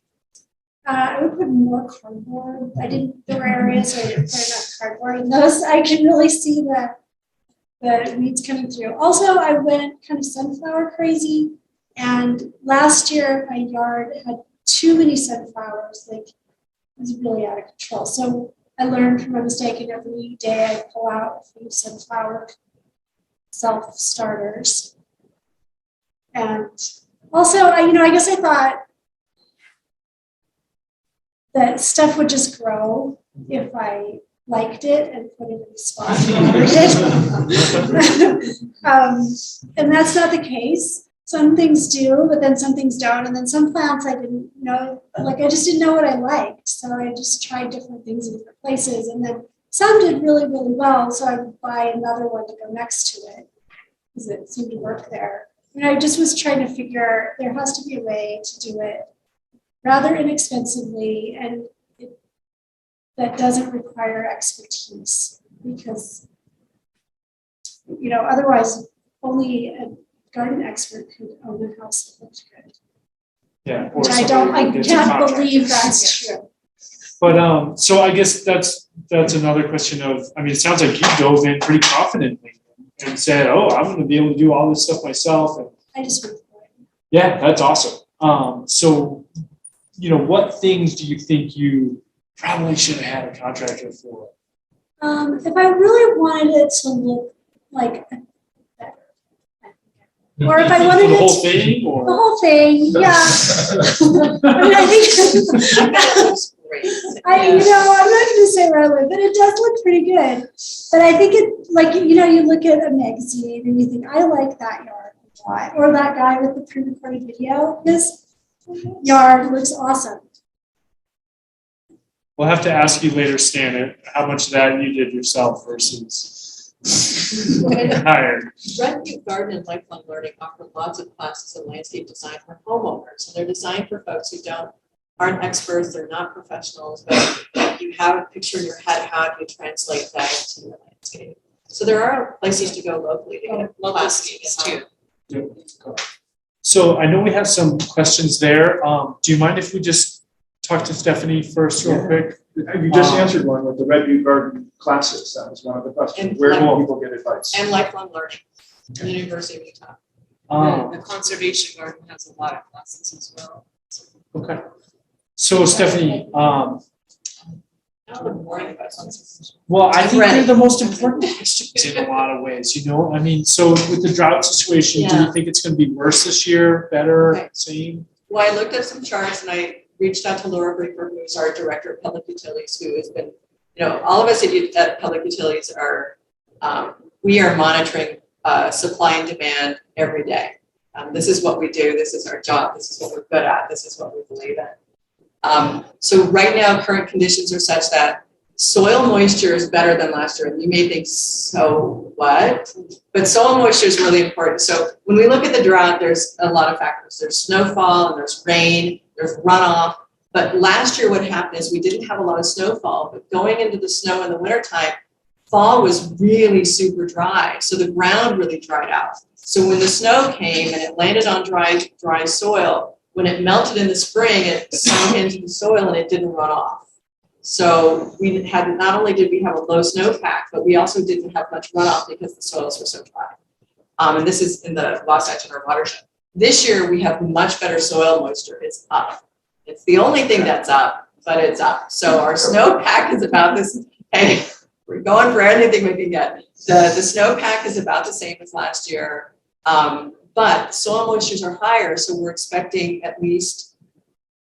S11: I would put more cardboard. There were areas where I didn't put enough cardboard in those. I can really see the weeds coming through. Also, I went kind of sunflower crazy. And last year, my yard had too many sunflowers. Like, it was really out of control. So I learned from my mistake, and every day I pull out a few sunflower self-starters. And also, I guess I thought that stuff would just grow if I liked it and put it in the spot and that's not the case. Some things do, but then some things don't. And then some plants I didn't know, like I just didn't know what I liked. So I just tried different things in different places. And then some did really, really well. So I would buy another one to go next to it because it seemed to work there. And I just was trying to figure, there has to be a way to do it rather inexpensively and that doesn't require expertise because, otherwise only a garden expert could own a house that looked good.
S7: Yeah.
S11: Which I can't believe that's true.
S7: But, so I guess that's another question of, it sounds like you dove in pretty confidently and said, oh, I'm going to be able to do all this stuff myself. And
S11: I just went for it.
S7: Yeah, that's awesome. So, what things do you think you probably should have had a contractor for?
S11: If I really wanted it to look like better, or if I wanted
S7: the
S11: it
S7: whole thing, or
S11: the whole thing, yeah. I think I'm not going to say where I live, but it does look pretty good. But I think it, you look at a magazine and you think, I like that yard a lot, or that guy with the pre-recorded video. This yard looks awesome.
S7: we'll have to ask you later, Stan, how much of that you did yourself versus hired.
S13: Redview Garden and Lifelong Learning offer lots of classes in landscape design for homeowners, and they're designed for folks who aren't experts, they're not professionals, but you have a picture in your head, how do you translate that into your landscape? So there are places to go locally to get classes too.
S7: So I know we have some questions there. Do you mind if we just talk to Stephanie first real quick?
S1: You just answered one with the Redview Garden classes. That was one of the questions. Where do people get advice?
S13: And lifelong learning from the University of Utah.
S10: The conservation garden has a lot of classes as well.
S7: Okay. So Stephanie, well, I think they're the most important questions in a lot of ways, I mean, so with the drought situation, do you think it's going to be worse this year, better, same?
S13: Well, I looked at some charts and I reached out to Laura Breaker, who's our director of public utilities, who has been, all of us at public utilities are, we are monitoring supply and demand every day. This is what we do. This is our job. This is what we're good at. This is what we believe in. So right now, current conditions are such that soil moisture is better than last year. And you may think, so what? But soil moisture is really important. So when we look at the drought, there's a lot of factors. There's snowfall and there's rain, there's runoff. But last year, what happened is we didn't have a lot of snowfall, but going into the snow in the wintertime, fall was really super dry. So the ground really dried out. So when the snow came and it landed on dry soil, when it melted in the spring, it sunk into the soil and it didn't run off. So we had, not only did we have a low snowpack, but we also didn't have much runoff because the soils were so dry. And this is in the Wasatch River watershed. This year we have much better soil moisture. It's up. It's the only thing that's up, but it's up. So our snowpack is about this. Hey, we're going for anything we can get. The snowpack is about the same as last year. But soil moistures are higher, so we're expecting at least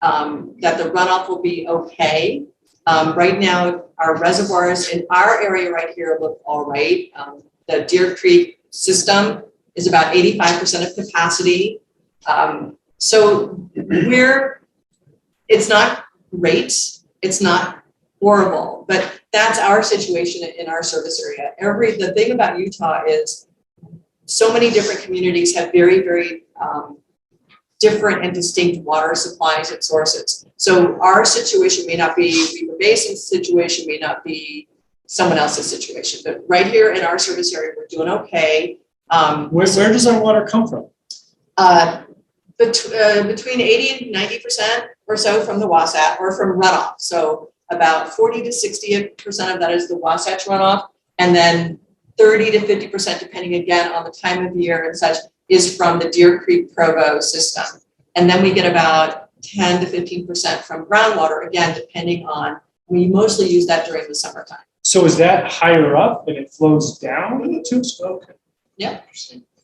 S13: that the runoff will be okay. Right now, our reservoirs in our area right here look all right. The Deer Creek system is about 85% of capacity. So it's not great, it's not horrible, but that's our situation in our service area. The thing about Utah is so many different communities have very, very different and distinct water supplies and sources. So our situation may not be, Weaver Basin's situation may not be someone else's situation, but right here in our service area, we're doing okay.
S7: Where does our water come from?
S13: Between 80 and 90% or so from the Wasatch or from runoff. So about 40 to 60% of that is the Wasatch runoff. And then 30 to 50%, depending again on the time of year and such, is from the Deer Creek Provo system. And then we get about 10 to 15% from groundwater, again, depending on, we mostly use that during the summertime.
S7: So is that higher up and it flows down in the tubes? Okay.
S13: Yeah.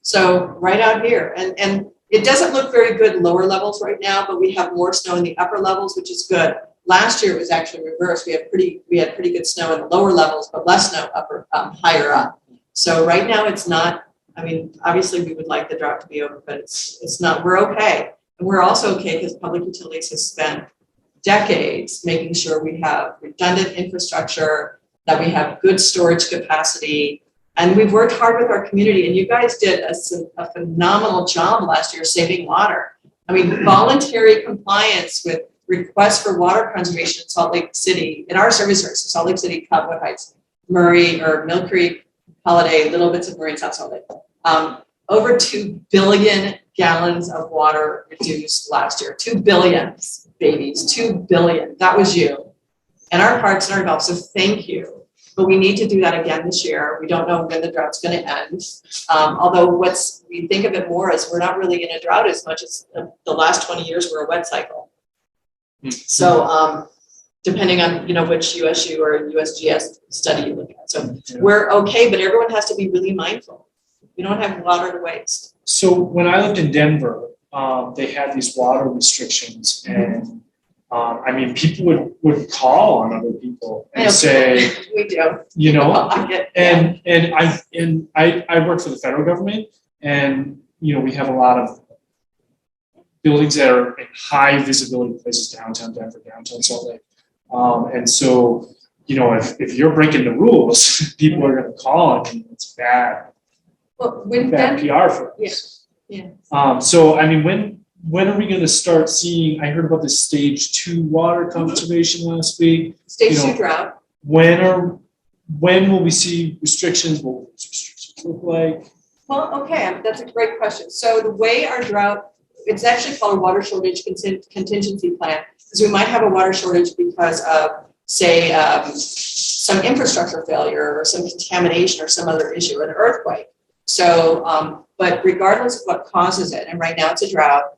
S13: So right out here, and it doesn't look very good lower levels right now, but we have more snow in the upper levels, which is good. Last year it was actually reversed. We had pretty good snow in the lower levels, but less snow higher up. So right now it's not, I mean, obviously we would like the drought to be over, but it's not, we're okay. And we're also okay because Public Utilities has spent decades making sure we have redundant infrastructure, that we have good storage capacity. And we've worked hard with our community, and you guys did a phenomenal job last year saving water. I mean, voluntary compliance with requests for water conservation in Salt Lake City, in our service areas, Salt Lake City, Cottonwood Heights, Murray, or Mill Creek, Holiday, little bits of Murray and South Salt Lake. Over 2 billion gallons of water reduced last year. 2 billion, babies, 2 billion. That was you. And our parks and our golf, so thank you. But we need to do that again this year. We don't know when the drought's going to end. Although we think of it more as we're not really in a drought as much as the last 20 years were a wet cycle. So depending on which USU or USGS study you look at. So we're okay, but everyone has to be really mindful. We don't have water to waste.
S7: So when I lived in Denver, they had these water restrictions, and I mean, people would call on other people and say,
S13: we do,
S7: and I work for the federal government, and we have a lot of buildings that are in high visibility places, downtown Denver, downtown Salt Lake, and so if you're breaking the rules, people are going to call on you. It's bad.
S13: Well,
S7: bad PR for us.
S13: Yeah.
S7: So I mean, when are we going to start seeing? I heard about this stage 2 water conservation last week.
S13: Stage 2 drought.
S7: When will we see restrictions? What will those restrictions look like?
S13: Well, okay, that's a great question. So the way our drought, it's actually called a water shortage contingency plan, because we might have a water shortage because of, say, some infrastructure failure or some contamination or some other issue, or an earthquake. So, but regardless of what causes it, and right now it's a drought,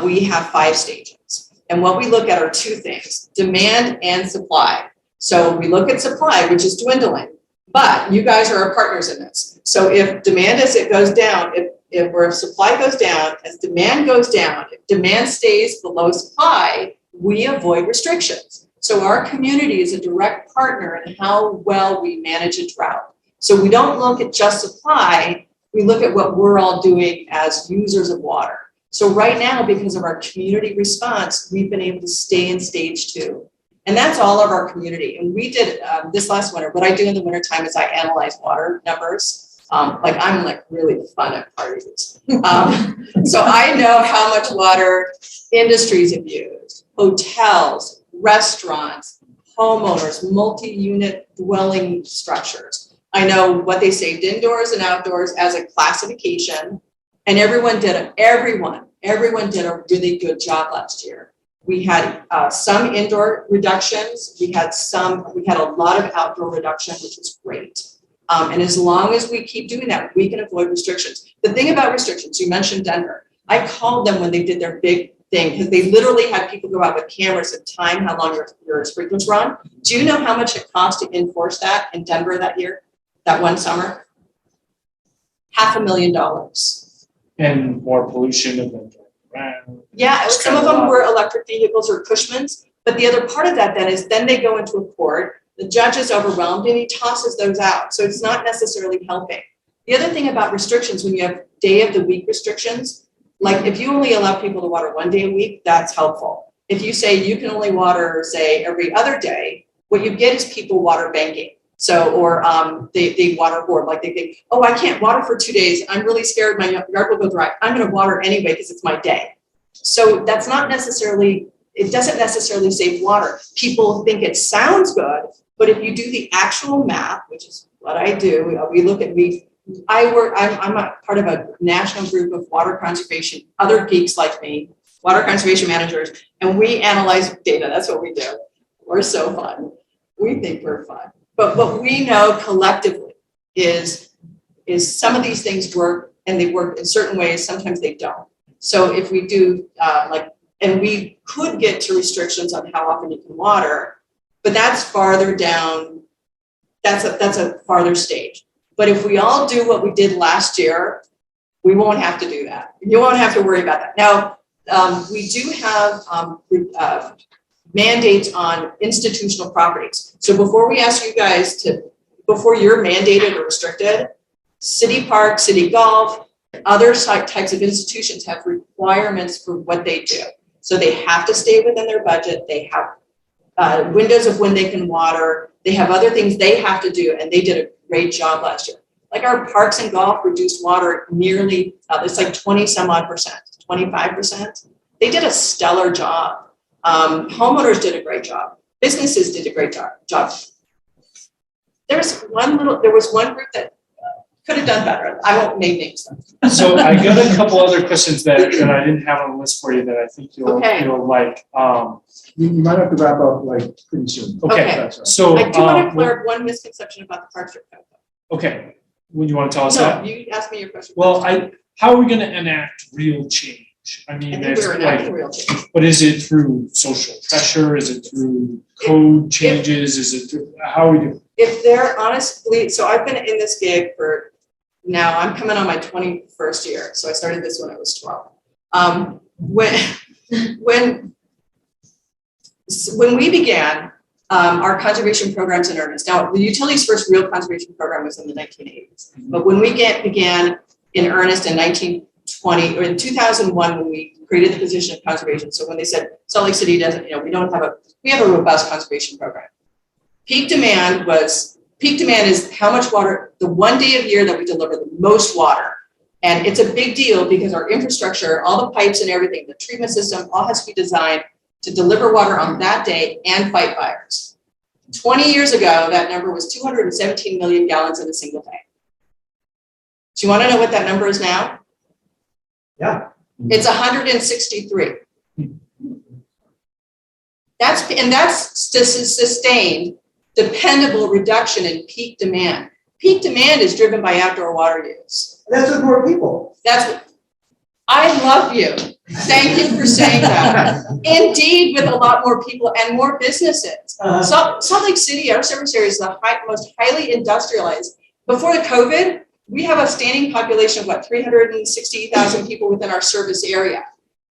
S13: we have 5 stages. And what we look at are 2 things, demand and supply. So we look at supply, which is dwindling, but you guys are our partners in this. So if demand as it goes down, if supply goes down, as demand goes down, if demand stays below supply, we avoid restrictions. So our community is a direct partner in how well we manage a drought. So we don't look at just supply, we look at what we're all doing as users of water. So right now, because of our community response, we've been able to stay in stage 2. And that's all of our community. And we did this last winter. What I do in the wintertime is I analyze water numbers. I'm really fun at parties. So I know how much water industries have used, hotels, restaurants, homeowners, multi-unit dwelling structures. I know what they saved indoors and outdoors as a classification, and everyone did a really good job last year. We had some indoor reductions. We had a lot of outdoor reduction, which was great. And as long as we keep doing that, we can avoid restrictions. The thing about restrictions, you mentioned Denver. I called them when they did their big thing, because they literally had people go out with cameras and time how long your sprinklers were on. Do you know how much it cost to enforce that in Denver that year? That one summer, $500,000.
S7: And more pollution and then around.
S13: Yeah, some of them were electric vehicles or Cushmans, but the other part of that then they go into a court, the judge is overwhelmed and he tosses those out. So it's not necessarily helping. The other thing about restrictions, when you have day of the week restrictions, like if you only allow people to water 1 day a week, that's helpful. If you say you can only water, say, every other day, what you get is people water banking. So, or they water hoard, like they think, oh, I can't water for 2 days. I'm really scared my yard will go dry. I'm going to water anyway because it's my day. So that's not necessarily, it doesn't necessarily save water. People think it sounds good, but if you do the actual math, which is what I do, I'm a part of a national group of water conservation, other geeks like me. water conservation managers, and we analyze data. That's what we do. We're so fun. We think we're fun. But what we know collectively is some of these things work, and they work in certain ways. Sometimes they don't. So if we do and we could get to restrictions on how often you can water, but that's farther down. That's a farther stage. But if we all do what we did last year, we won't have to do that. You won't have to worry about that. Now, we do have mandates on institutional properties. So before we ask you guys before you're mandated or restricted, city park, city golf, other types of institutions have requirements for what they do. So they have to stay within their budget. They have windows of when they can water. They have other things they have to do, and they did a great job last year. Like our parks and golf reduced water nearly, it's like 20 some odd percent, 25%. They did a stellar job. Homeowners did a great job. Businesses did a great job. There was one group that could have done better. I won't name names though.
S7: So I got a couple other questions that I didn't have on the list for you that I think you'll like.
S1: You might have to wrap up like pretty soon.
S7: Okay. So
S13: I do want to clear up one misconception about the Park Strip Code.
S7: Okay. Would you want to tell us that?
S13: No, you asked me your question.
S7: Well, how are we going to enact real change? I mean,
S13: I think we're enacting real change.
S7: But is it through social pressure? Is it through code changes? Is it through, how are we doing?
S13: If they're honestly, so I've been in this gig for now, I'm coming on my 21st year. So I started this when I was 12. When we began our conservation programs in earnest, now the utility's first real conservation program was in the 1980s, but when we began in earnest in 1920 or in 2001, when we created the position of conservation. So when they said Salt Lake City doesn't, we have a robust conservation program. Peak demand is how much water, the one day of year that we deliver the most water. And it's a big deal because our infrastructure, all the pipes and everything, the treatment system, all has to be designed to deliver water on that day and fight fires. 20 years ago, that number was 217 million gallons in a single day. Do you want to know what that number is now?
S14: Yeah.
S13: It's 163. That's sustained, dependable reduction in peak demand. Peak demand is driven by outdoor water use.
S14: That's with more people.
S13: I love you. Thank you for saying that. Indeed, with a lot more people and more businesses. Salt Lake City, our service area is the most highly industrialized. Before the COVID, we have a standing population of 360,000 people within our service area.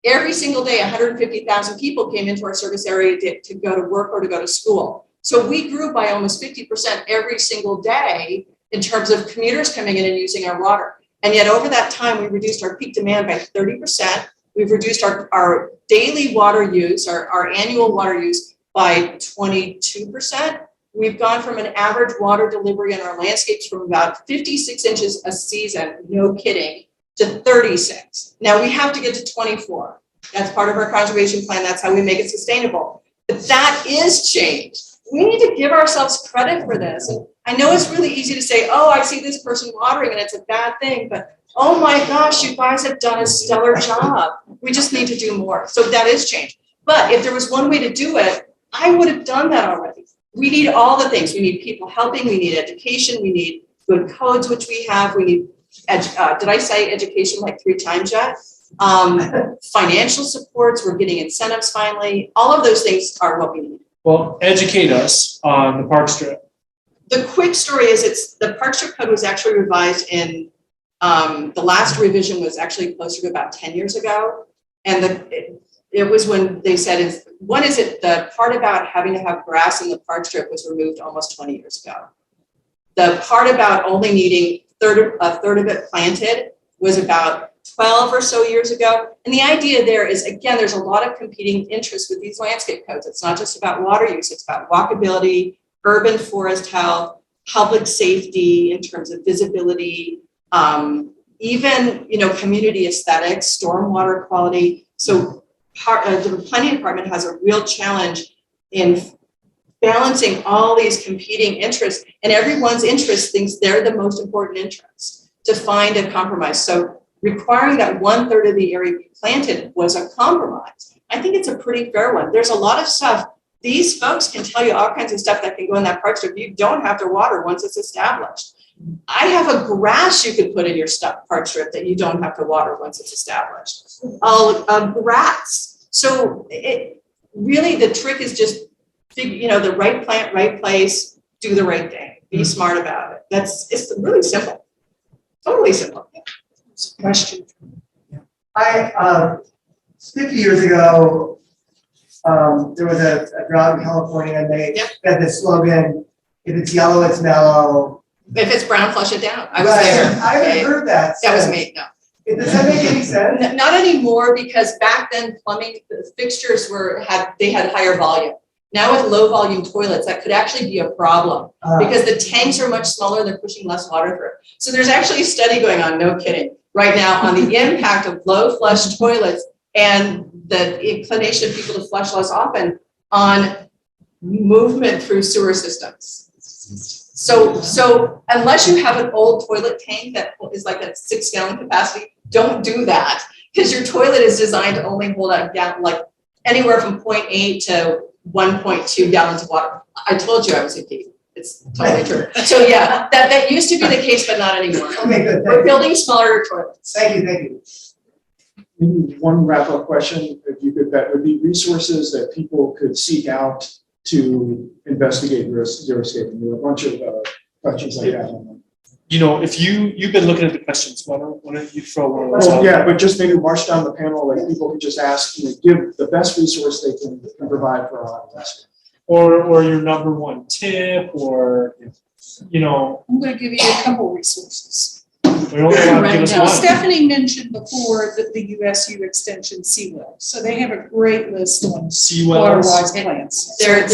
S13: Every single day, 150,000 people came into our service area to go to work or to go to school. So we grew by almost 50% every single day in terms of commuters coming in and using our water. And yet over that time, we reduced our peak demand by 30%. We've reduced our daily water use, our annual water use by 22%. We've gone from an average water delivery in our landscapes from about 56 inches a season, no kidding, to 36. Now we have to get to 24. That's part of our conservation plan. That's how we make it sustainable. But that is change. We need to give ourselves credit for this. And I know it's really easy to say, oh, I see this person watering and it's a bad thing, but oh my gosh, you guys have done a stellar job. We just need to do more. So that is change. But if there was one way to do it, I would have done that already. We need all the things. We need people helping. We need education. We need good codes, which we have. We need, did I say education like 3 times yet? Financial supports. We're getting incentives finally. All of those things are what we need.
S7: Well, educate us on the Park Strip.
S13: The quick story is the Park Strip Code was actually revised in, the last revision was actually closer to about 10 years ago. And it was when they said, the part about having to have grass in the Park Strip was removed almost 20 years ago. The part about only needing a third of it planted was about 12 or so years ago. And the idea there is, again, there's a lot of competing interests with these landscape codes. It's not just about water use, it's about walkability, urban forest health, public safety in terms of visibility, even, community aesthetics, stormwater quality. So the planning department has a real challenge in balancing all these competing interests, and everyone's interest thinks they're the most important interest to find a compromise. So requiring that 1/3 of the area be planted was a compromise. I think it's a pretty fair one. There's a lot of stuff. These folks can tell you all kinds of stuff that can go in that park strip. You don't have to water once it's established. I have a grass you could put in your park strip that you don't have to water once it's established. Rats. So it really, the trick is just, the right plant, right place, do the right thing, be smart about it. It's really simple, totally simple.
S9: Question.
S14: 50 years ago, there was a drought in California, and they had this slogan, if it's yellow, it's mellow.
S13: If it's brown, flush it down. I was there.
S14: I haven't heard that.
S13: That was me, no.
S14: Does that make any sense?
S13: Not anymore, because back then plumbing fixtures had higher volume. Now with low volume toilets, that could actually be a problem because the tanks are much smaller, they're pushing less water through. So there's actually a study going on, no kidding, right now on the impact of low flush toilets and the inclination of people to flush less often on movement through sewer systems. So unless you have an old toilet tank that is like a 6 gallon capacity, don't do that, because your toilet is designed to only hold a gallon, like anywhere from 0.8 to 1.2 gallons of water. I told you I was a geek. It's totally true. So yeah, that used to be the case, but not anymore.
S14: Okay, good.
S13: We're building smaller toilets.
S14: Thank you.
S1: Maybe one wrap-up question, if you could, that would be resources that people could seek out to investigate xeriscaping. There were a bunch of questions like that.
S7: If you've been looking at the questions, why don't you throw one of those out?
S1: Yeah, but just maybe march down the panel, like people could just ask, give the best resource they can provide for our audience.
S7: Or your number one tip, or
S9: I'm going to give you a couple resources.
S7: we only want to give us one.
S9: Stephanie mentioned before that the USU Extension Seawell. So they have a great list on water-wise plants.
S13: They're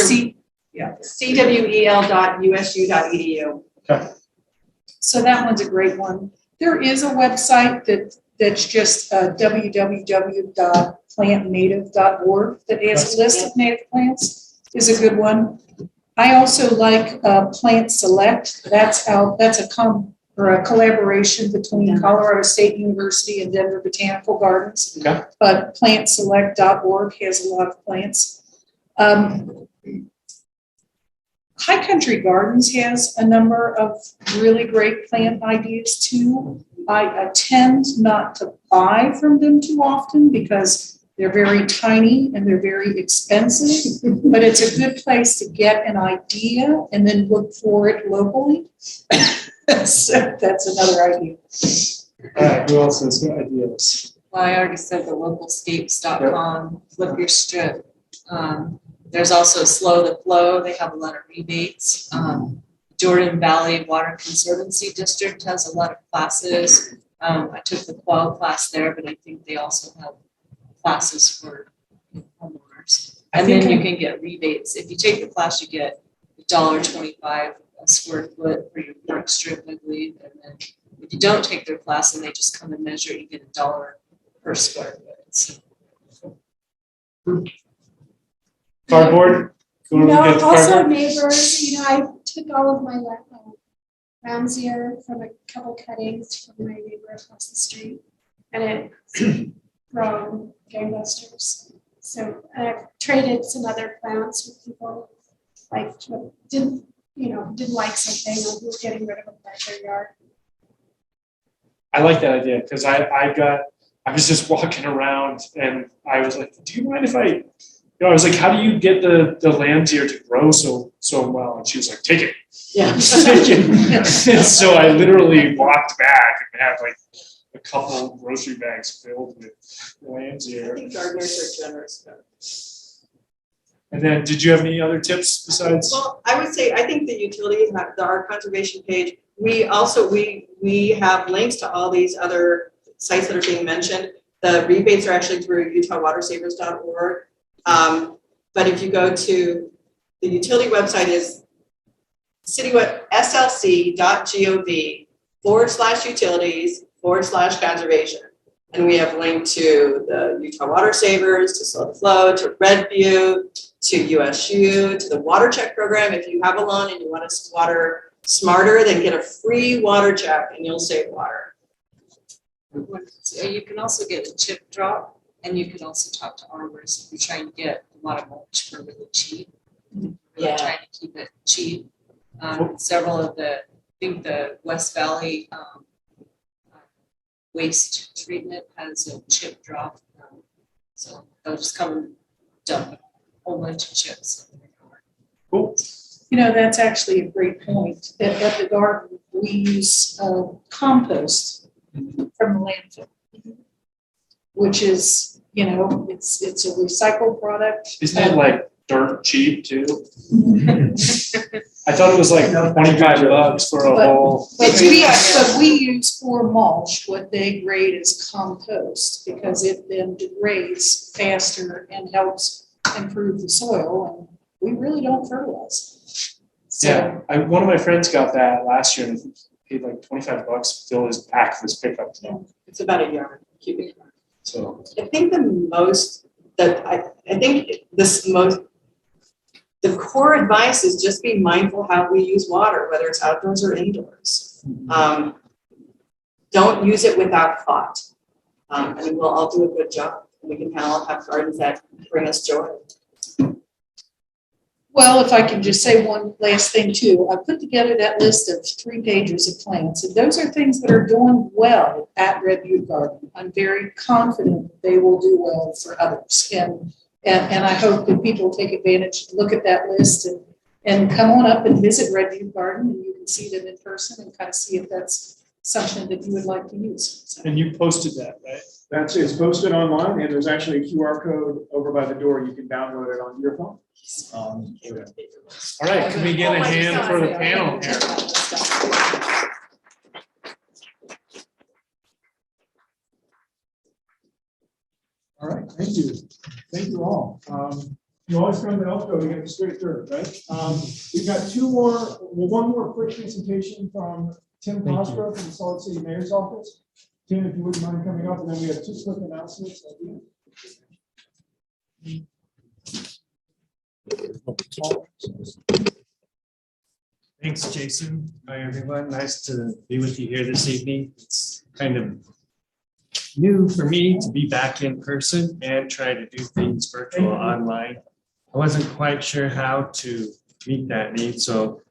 S9: yeah.
S13: cwel.usu.edu.
S7: Okay.
S9: So that one's a great one. There is a website that's just www.plantnative.org that has a list of native plants. Is a good one. I also like Plant Select. That's a collaboration between Colorado State University and Denver Botanical Gardens.
S7: Okay.
S9: But plantselect.org has a lot of plants. High Country Gardens has a number of really great plant ideas too. I tend not to buy from them too often because they're very tiny and they're very expensive, but it's a good place to get an idea and then look for it locally. So that's another idea.
S7: All right, who else has ideas?
S10: Well, I already said the localscapes.com, flip your strip. There's also Slow the Flow. They have a lot of rebates. Jordan Valley Water Conservancy District has a lot of classes. I took the qual class there, but I think they also have classes for homeowners. And then you can get rebates. If you take the class, you get $1.25 a square foot for your park strip, I believe. And then if you don't take their class and they just come and measure, you get $1 per square foot. So.
S7: Cardboard?
S11: Also neighbors, I took all of my rounds here from a couple cuttings from my neighbor across the street, and it's grown gangbusters. So I've traded some other plants with people like didn't like something, or who were getting rid of them in their yard.
S7: I like that idea because I was just walking around and I was like, do you mind if I was like, how do you get the lambs here to grow so well? And she was like, take it.
S13: Yeah.
S7: And so I literally walked back and had like a couple grocery bags filled with lambs here.
S13: I think gardeners are generous.
S7: And then, did you have any other tips besides?
S13: Well, I would say I think the utilities have the art conservation page. We also we have links to all these other sites that are being mentioned. The rebates are actually through utahwatersavers.org. But if you go to the utility website is slcgov/utilities/conservation. And we have linked to the Utah Water Savers, to Slow the Flow, to Red Butte, to USU, to the water check program. If you have a lawn and you want to water smarter, then get a free water check and you'll save water.
S10: So you can also get a chip drop, and you can also talk to armors if you're trying to get a lot of mulch for really cheap. Really trying to keep it cheap. Several of I think the West Valley waste treatment has a chip drop. So they'll just come and dump a whole bunch of chips.
S7: Cool.
S9: You know, that's actually a great point. At the garden, we use compost from the landfill, which is, you know, it's a recycled product.
S7: Isn't it like dirt cheap too? I thought it was like $25 for a whole.
S9: But we use for mulch what they grade as compost because it then degrades faster and helps improve the soil, and we really don't fertilize.
S7: Yeah, one of my friends got that last year and he paid like $25 to fill his back of his pickup.
S13: It's about a yard, cubic yard.
S7: So
S13: I think the core advice is just be mindful how we use water, whether it's outdoors or indoors. Don't use it without thought. And we'll all do a good job. We can all have gardens that bring us joy.
S9: Well, if I can just say one last thing too, I put together that list of 3 pages of plants, and those are things that are doing well at Red Butte Garden. I'm very confident that they will do well for others, and I hope that people take advantage to look at that list and come on up and visit Red Butte Garden, and you can see them in person and kind of see if that's something that you would like to use. So.
S7: And you posted that, right?
S1: That's it. It's posted online, and there's actually a QR code over by the door. You can download it on your phone.
S7: All right, can we get a hand for the panel here?
S1: All right, thank you. Thank you all. You always come to ELPCO to get a straight through, right? We've got one more quick presentation from Tim Cosgrove from the Salt Lake City Mayor's Office. Tim, if you wouldn't mind coming up, and then we have 2 quick announcements at the end.
S16: Thanks, Jason. Hi, everyone. Nice to be with you here this evening. It's kind of new for me to be back in person and try to do things virtual online. I wasn't quite sure how to meet that need, so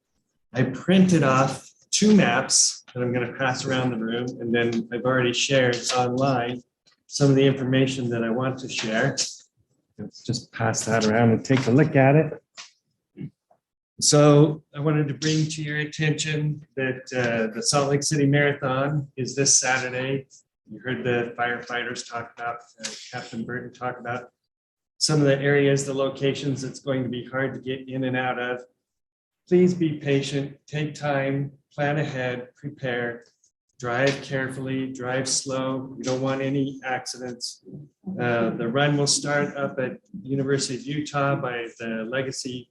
S16: I printed off 2 maps that I'm going to pass around the room, and then I've already shared online some of the information that I want to share. Let's just pass that around and take a look at it. So I wanted to bring to your attention that the Salt Lake City Marathon is this Saturday. You heard the firefighters talk about, Captain Burton talk about some of the areas, the locations that's going to be hard to get in and out of. Please be patient, take time, plan ahead, prepare, drive carefully, drive slow. We don't want any accidents. The run will start up at University of Utah by the Legacy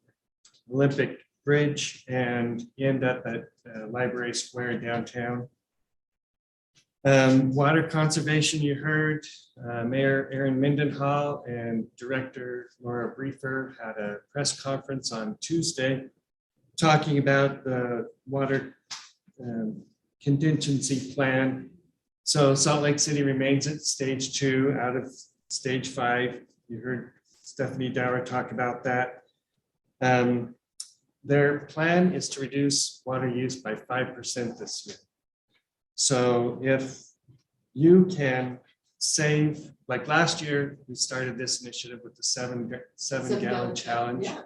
S16: Olympic Bridge and end up at Library Square downtown. Water conservation, you heard Mayor Aaron Mendenhall and Director Laura Briefer had a press conference on Tuesday talking about the water contingency plan. So Salt Lake City remains at stage 2 out of stage 5. You heard Stephanie Dower talk about that. Their plan is to reduce water use by 5% this year. So if you can save, like last year, we started this initiative with the seven gallon challenge.
S13: Yeah.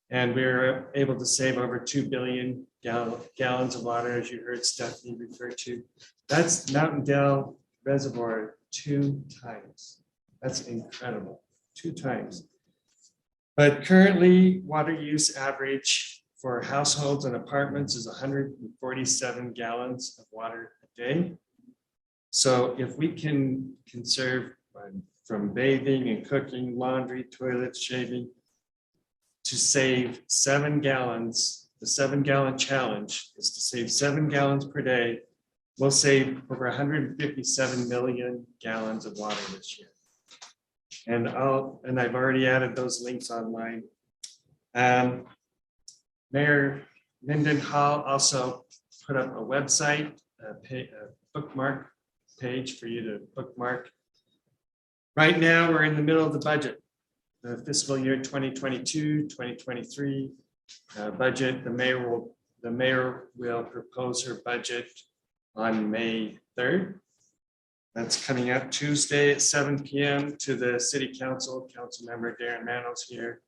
S16: And we were able to save over 2 billion gallons of water, as you heard Stephanie refer to. That's Mountain Dell Reservoir 2 times. That's incredible, 2 times. But currently, water use average for households and apartments is 147 gallons of water a day. So if we can conserve from bathing and cooking, laundry, toilets, shaving, to save 7 gallons, the 7 gallon challenge is to save 7 gallons per day. We'll save over 157 million gallons of water this year. And I've already added those links online. Mayor Mendenhall also put up a website, a bookmark page for you to bookmark. Right now, we're in the middle of the budget. The fiscal year 2022, 2023 budget. The mayor will propose her budget on May 3rd. That's coming up Tuesday at 7 p.m. to the city council. Council member Darren Manos here.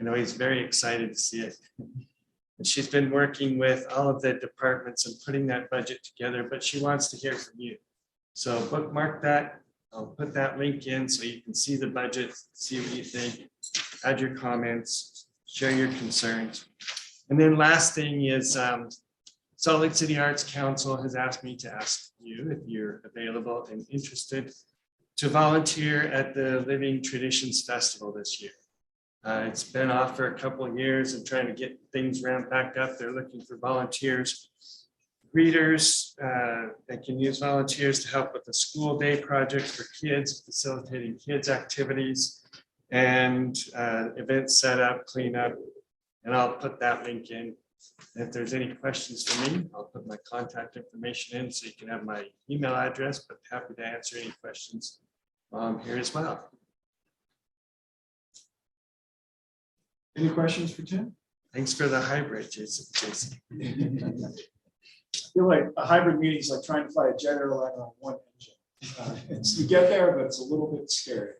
S16: I know he's very excited to see it. And she's been working with all of the departments and putting that budget together, but she wants to hear from you. So bookmark that. I'll put that link in so you can see the budget, see what you think, add your comments, share your concerns. And then last thing is Salt Lake City Arts Council has asked me to ask you if you're available and interested to volunteer at the Living Traditions Festival this year. It's been off for a couple of years and trying to get things ramped back up. They're looking for volunteers, greeters that can use volunteers to help with the school day project for kids, facilitating kids activities and event setup, cleanup. And I'll put that link in. If there's any questions for me, I'll put my contact information in so you can have my email address, but happy to answer any questions here as well.
S1: Any questions for Tim?
S16: Thanks for the hybrid, Jason.
S1: I feel like a hybrid meeting is like trying to fly a jet airliner on one engine. You get there, but it's a little bit scary.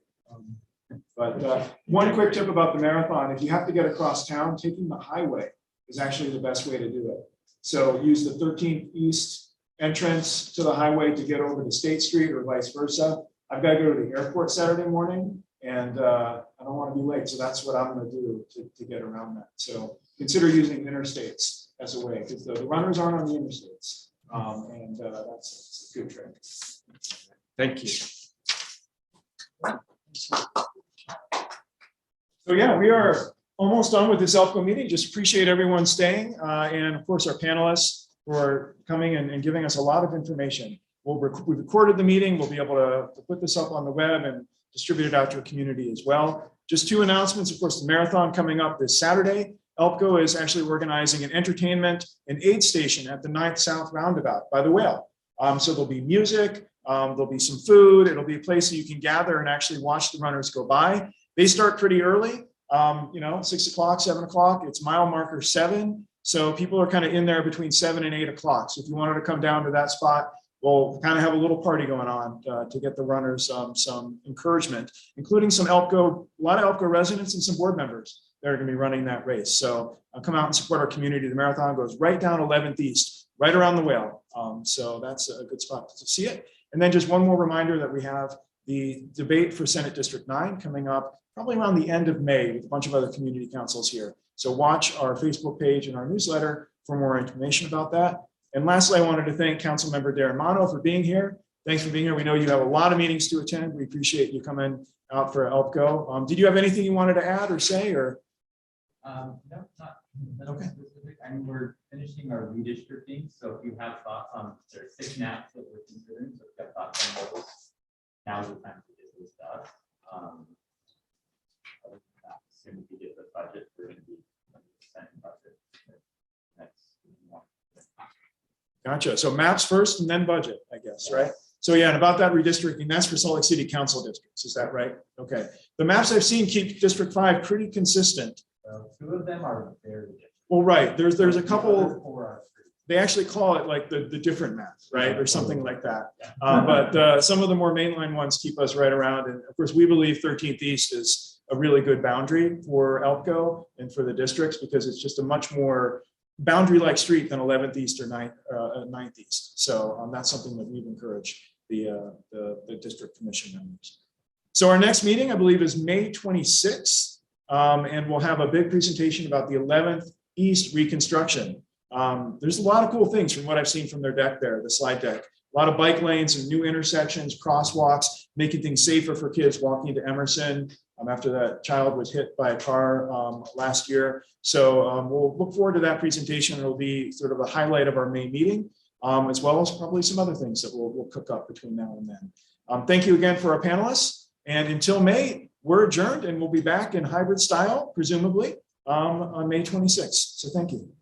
S1: But one quick tip about the marathon, if you have to get across town, taking the highway is actually the best way to do it. So use the 13th East entrance to the highway to get over to State Street or vice versa. I've got to go to the airport Saturday morning and I don't want to be late. So that's what I'm going to do to get around that. So consider using interstates as a way because the runners aren't on the interstates. That's a good trick.
S16: Thank you.
S1: So yeah, we are almost done with this ELPCO meeting. Just appreciate everyone staying. And of course, our panelists for coming and giving us a lot of information. We recorded the meeting. We'll be able to put this up on the web and distribute it out to a community as well. Just two announcements. Of course, the marathon coming up this Saturday. ELPCO is actually organizing an entertainment and aid station at the 9th South Roundabout by the Whale. So there'll be music, there'll be some food. It'll be a place that you can gather and actually watch the runners go by. They start pretty early, 6 o'clock, 7 o'clock. It's mile marker 7. So people are kind of in there between 7 and 8 o'clock. So if you wanted to come down to that spot, we'll kind of have a little party going on to get the runners some encouragement, including a lot of ELPCO residents and some board members that are going to be running that race. So come out and support our community. The marathon goes right down 11th East, right around the Whale. So that's a good spot to see it. And then just one more reminder that we have the debate for Senate District 9 coming up probably around the end of May with a bunch of other community councils here. So watch our Facebook page and our newsletter for more information about that. And lastly, I wanted to thank Councilmember Darren Mano for being here. Thanks for being here. We know you have a lot of meetings to attend. We appreciate you coming out for ELPCO. Did you have anything you wanted to add or say? Or
S17: no, not okay. Specific. I mean, we're finishing our redistricting. So if you have thoughts on, there are 6 maps that we're considering. So if you have thoughts on those, now's the time to get those stuff. As soon as we get the budget, we're going to be 100% budget next month.
S1: Gotcha. So maps first and then budget, I guess, right? So yeah, and about that redistricting, that's for Salt Lake City Council districts. Is that right? Okay. The maps I've seen keep District 5 pretty consistent.
S17: 2 of them are very different.
S1: Well, right. There's a couple. They actually call it like the different map, right? Or something like that. But some of the more mainline ones keep us right around. And of course, we believe 13th East is a really good boundary for ELPCO and for the districts because it's just a much more boundary-like street than 11th East or 9th East. So that's something that we've encouraged the district commission members. So our next meeting, I believe, is May 26th. And we'll have a big presentation about the 11th East reconstruction. There's a lot of cool things from what I've seen from their deck there, the slide deck. A lot of bike lanes and new intersections, crosswalks, making things safer for kids walking to Emerson after that child was hit by a car last year. So we'll look forward to that presentation. It'll be sort of a highlight of our May meeting, as well as probably some other things that we'll cook up between now and then. Thank you again for our panelists. And until May, we're adjourned and we'll be back in hybrid style, presumably, on May 26th. So thank you.